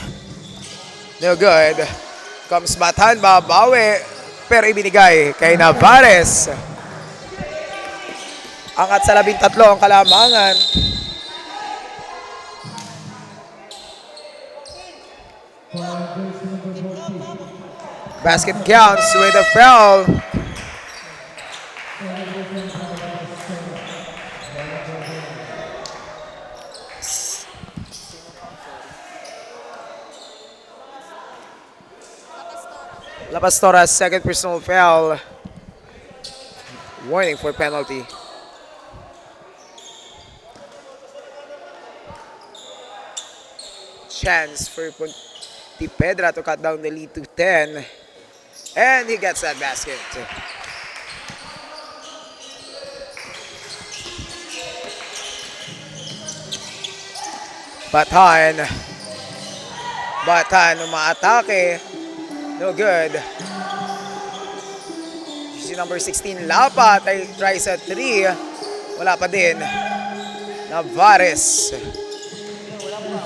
No good. Comes Batan, babawi. Pero ibinigay kay Navarez. Angat sa 13 ang kalamangan. Basket counts with a foul. La Pastora, second personal foul. Warning for penalty. Chance for Pontipedra to cut down the lead to 10. And he gets that basket. Batan umaatake. No good. Si number 16, Lapa, tries at 3. Wala pa din. Navarez.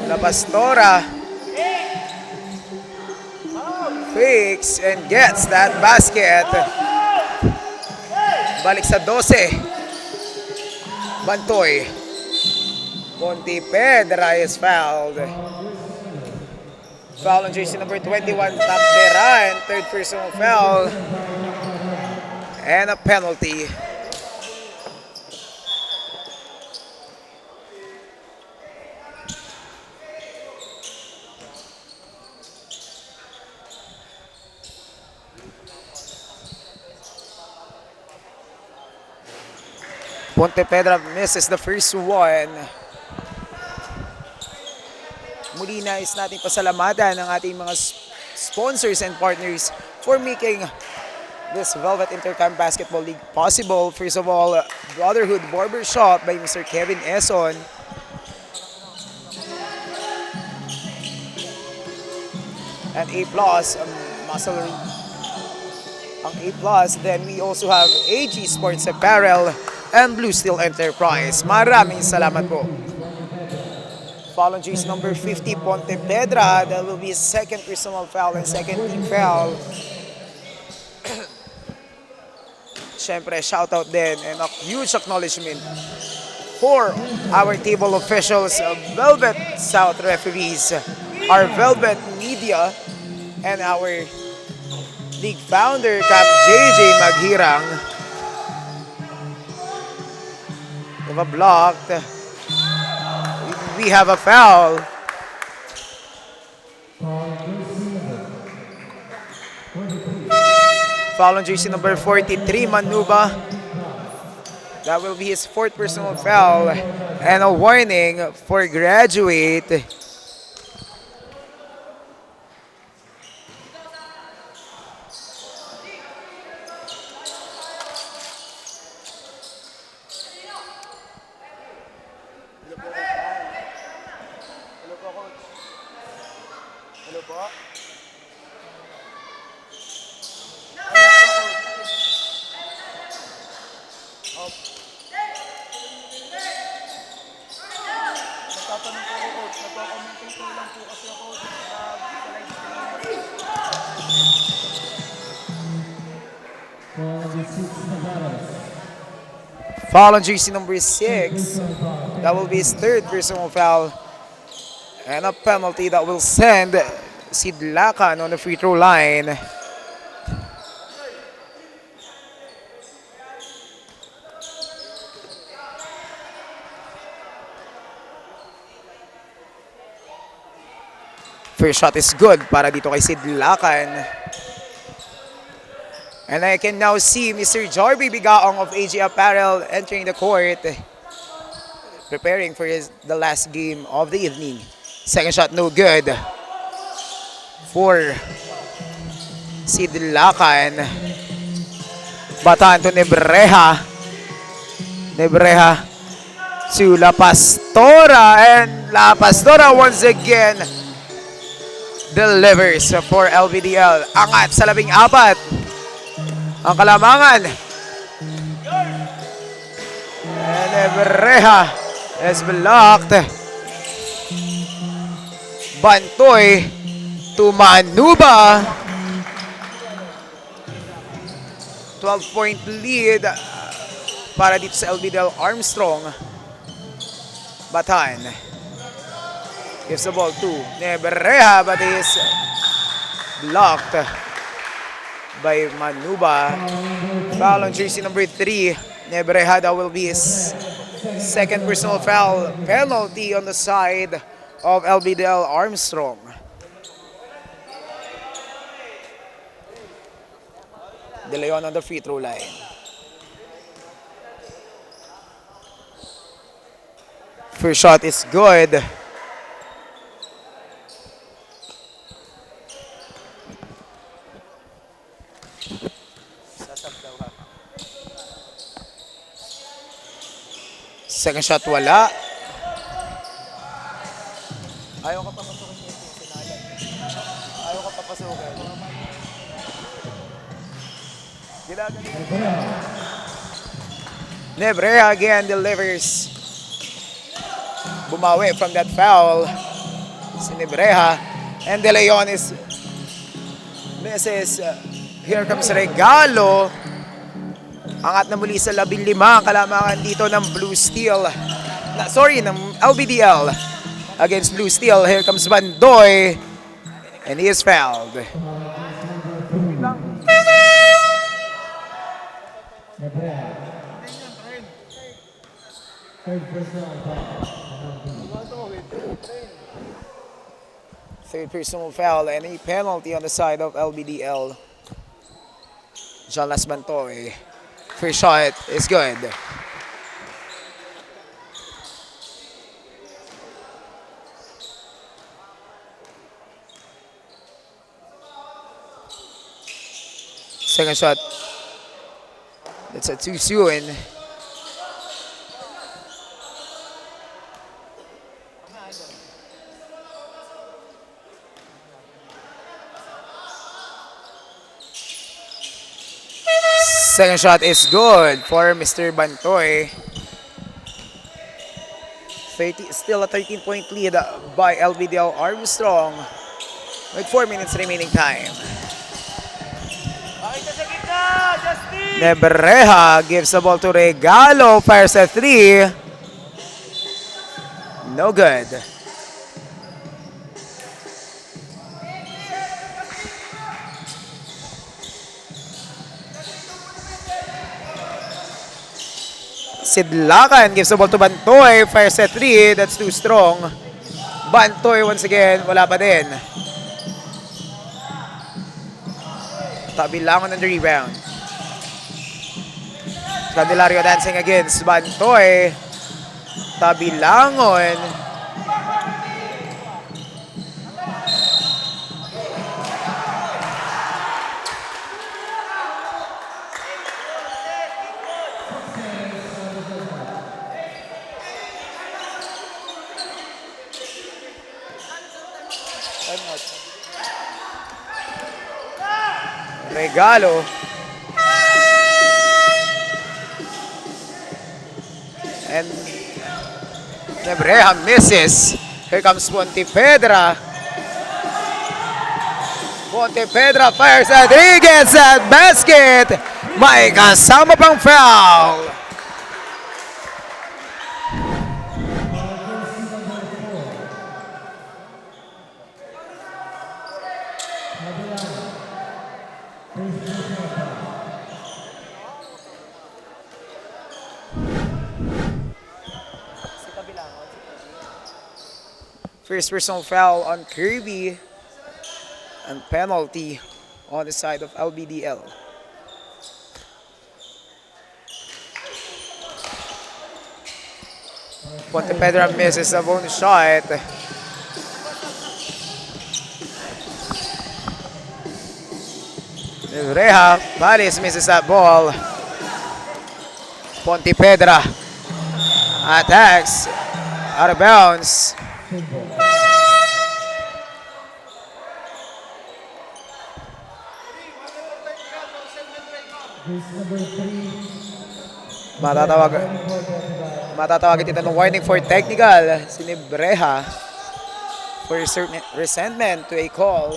La Pastora. Fakes and gets that basket. Balik sa 12. Bantoy. Pontipedra is fouled. Foul on jersey number 21, Takderan. Third personal foul. And a penalty. Pontipedra misses the first one. Muli nais natin pasalamatan ang ating mga sponsors and partners for making this Velvet Intercamp Basketball League possible. First of all, Brotherhood Barbershop by Mr. Kevin Eson. and A plus muscle ang A plus. Then we also have AG Sports Apparel and Blue Steel Enterprise. Maraming salamat po. Foul on jersey number 50, Pontevedra. That will be his second personal foul and second team foul. Siyempre, shoutout din and a huge acknowledgement for our table officials, Velvet South referees, our Velvet Media, and our league founder, Cap JJ Maghirang. We have a blocked. We have a foul. Foul on jersey number 43, Manuba. That will be his fourth personal foul. And a warning for Graduate. Hello po. Nagtatanong po ako, coach. Nagko-commenting ko lang po kasi ako sa live stream. Foul on jersey number 6. That will be his third personal foul. And a penalty that will send Sid Lacan on the free throw line. First shot is good para dito kay Sid Lacan. And I can now see Mr. Jorby Bigaong of AG Apparel entering the court, preparing for the last game of the evening. Second shot, no good for Sid Lacan. Bataan to Nebreja. Nebreja to La Pastora. And La Pastora once again delivers for LBDL. Angat sa 14. Ang kalamangan. And Nebreja is blocked. Bantoy to Manuba. 12-point lead para dito sa LBDL Armstrong. Batan gives the ball to Nebreja, but he is blocked by Manuba. Foul on jersey number 3. Nebreja, that will be his second personal foul. Penalty on the side of LBDL Armstrong. De Leon on the free throw line. First shot is good. Second shot wala. Ayaw ka papasukin niya yung sinalan. Ayaw ka papasukin. Nebreja again delivers. Bumawi from that foul si Nebreja. And De Leon is misses. Here comes Regalo. Angat na muli sa 15 ang kalamangan dito ng Blue Steel. Ng LBDL against Blue Steel. Here comes Bandoy. And he is fouled. Third personal foul and a penalty on the side of LBDL. Jonas Bantoy. First shot is good. Second shot. That's a too soon. Second shot is good for Mr. Bantoy. Still a 13-point lead by LBDL Armstrong with 4 minutes remaining time. Pakita sa gitna, Justin! Nebreja gives the ball to Regalo, fires a 3. No good. Sidlakan gives the ball to Bantoy, fires a 3. That's too strong. Bantoy once again, wala pa din. Tabilangon on the rebound. Candelario dancing against Bantoy. Tabilangon. Regalo. And Nebreja misses. Here comes Pontepedra. Pontepedra fires at Rodriguez at basket. May kasama pang foul. First personal foul on Kirby and penalty on the side of LBDL. Pontepedra misses a bonus shot. Nebreja, Paris misses that ball. Pontepedra attacks out of bounds. Matatawag ito ng warning for technical si Nebreja for certain resentment to a call.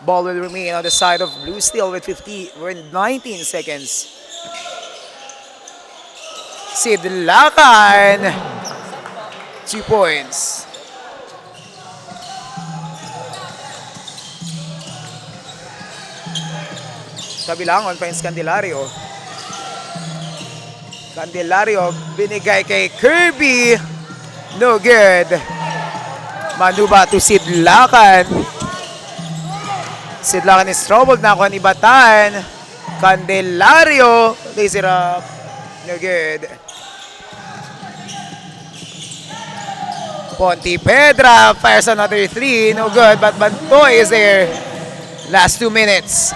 Ball will remain on the side of Blue Steel with 19 seconds. Sidlakan, 2 points. Kabilangon pa yung Candelario. Candelario binigay kay Kirby. No good. Manuba to Sidlakan. Sidlakan is troubled na ako ni Batan. Candelario. Lays it up. No good. Pontepedra fires another 3. No good, but Bantoy is there. Last 2 minutes.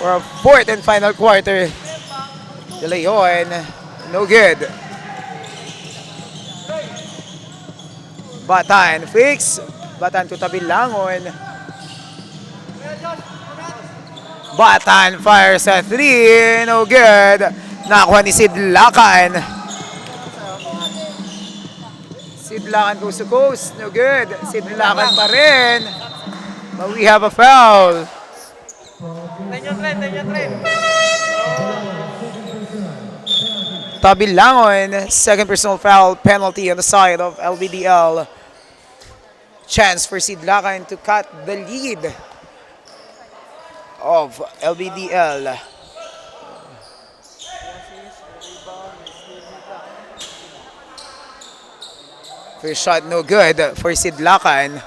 For a fourth and final quarter. De Leon, no good. Batan fix. Batan to Tabilangon. Batan fires a 3. No good. Nakakuha ni Sidlakan. Sidlakan coast to coast. No good. Sidlakan pa rin. But we have a foul. Tabilangon, second personal foul penalty on the side of LBDL. Chance for Sidlakan to cut the lead of LBDL. First shot no good for Sidlakan.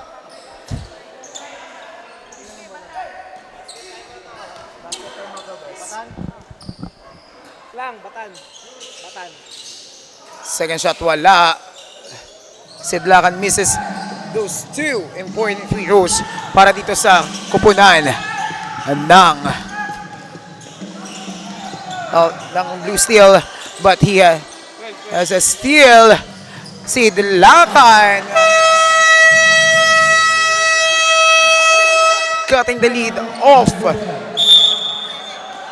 Second shot wala. Sidlakan misses those 2 important free throws para dito sa kupunan ng Blue Steel, but he has a steal. Sidlakan cutting the lead off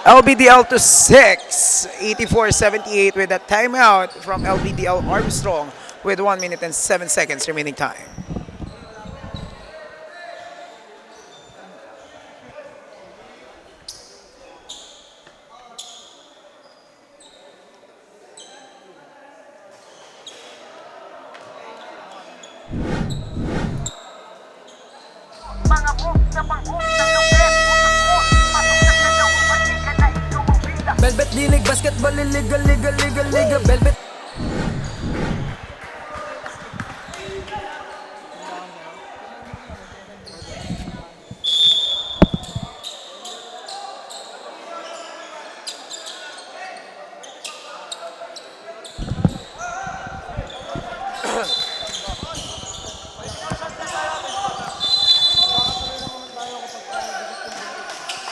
LBDL to 6, 84-78 with a timeout from LBDL Armstrong with 1 minute and 7 seconds remaining time. Mga moves na pang-hook ng lupet, putos-put, pasok sa dalawang paligan na ikaw ang bida. Velvet League Basketball, liga, Velvet.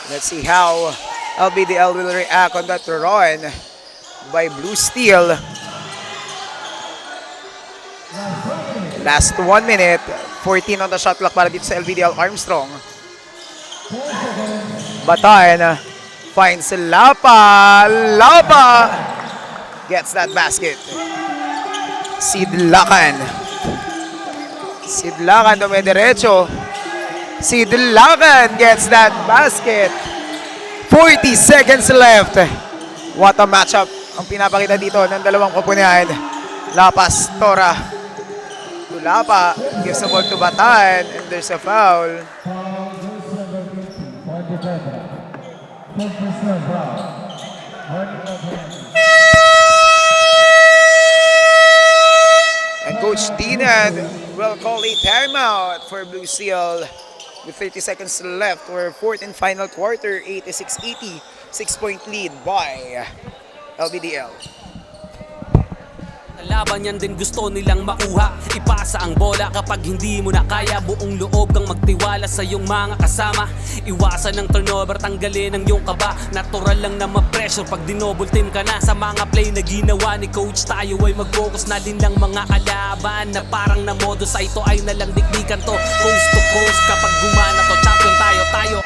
Let's see how LBDL will react on that run by Blue Steel. Last 1 minute, 14 on the shot clock para dito sa LBDL Armstrong. Batan finds Lapa. Lapa gets that basket. Sidlakan. Sidlakan dumediretso. Sidlakan gets that basket. 40 seconds left. What a matchup ang pinapakita dito ng dalawang koponan. Lapas, Tora. Lapa gives the ball to Batan and there's a foul. And Coach Dinan will call a timeout for Blue Steel. With 30 seconds left, we're fourth and final quarter, 86-80, 6-point lead by LBDL. Laban yan din gusto nilang makuha. Ipasa ang bola kapag hindi mo na kaya. Buong loob kang magtiwala sa iyong mga kasama. Iwasan ng turnover, tanggalin ang iyong kaba. Natural lang na ma-pressure pag dinouble team ka na. Sa mga play na ginawa ni Coach, tayo ay mag-focus na din lang mga kalaban. Na parang na modo sa ito ay nalang dikdikan to. Coast to coast kapag gumana to, champion tayo, tayo.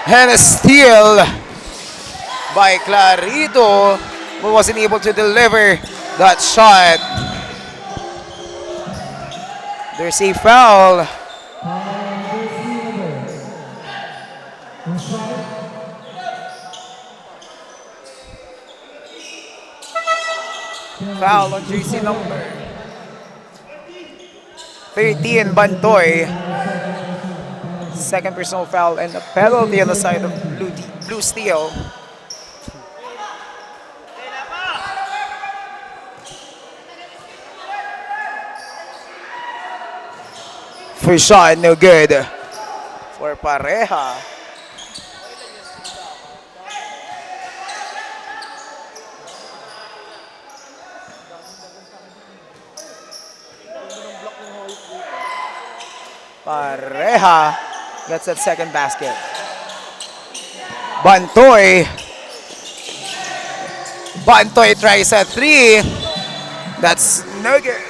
And a steal by Clarito, who wasn't able to deliver that shot. There's a foul. Foul on jersey number 13, Bantoy. Second personal foul and a penalty on the side of Blue Steel. First shot, no good for Pareja. Pareja gets that second basket. Bantoy. Bantoy tries a three. That's no good.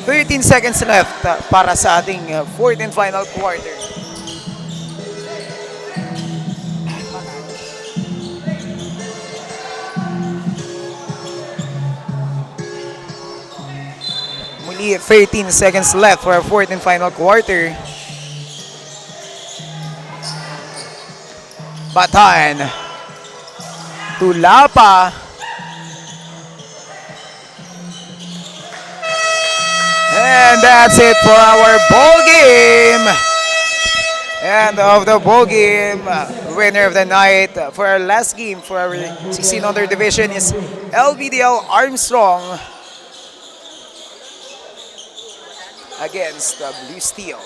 13 seconds left para sa ating fourth and final quarter. Muli 13 seconds left for our fourth and final quarter. Batan. Tulapa. And that's it for our ball game. End of the ball game. Winner of the night for our last game for our 1600 division is LBDL Armstrong against Blue Steel.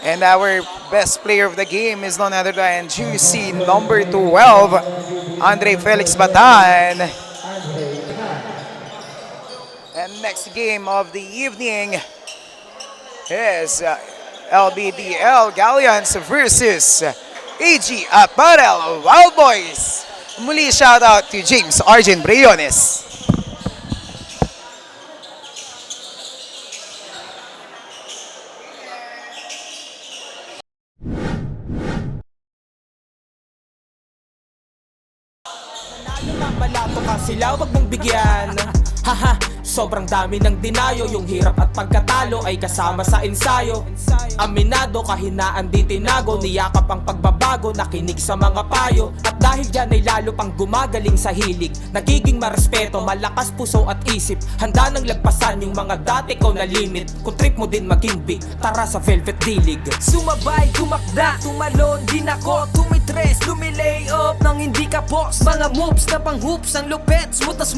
And our best player of the game is none other than jersey number 12, Andre Felix Batan. And next game of the evening is LBDL Galleons versus AG Apparel Wild Boys. Muli shoutout to James Arjen Briones. Malato ka sila, wag mong bigyan. Haha, sobrang dami ng dinayo. Yung hirap at pagkatalo ay kasama sa ensayo. Aminado, kahinaan di tinago. Niyakap ang pagbabago, nakinig sa mga payo. At dahil dyan ay lalo pang gumagaling sa hilig. Nagiging marespeto, malakas puso at isip. Handa nang lagpasan yung mga dati ko na limit. Kung trip mo din maging big, tara sa Velvet Dilig. Sumabay, tumakda, tumalon, din ako tumitres, lumilay up nang hindi ka boss. Mga moves na pang hoops, ang lupet, smooth as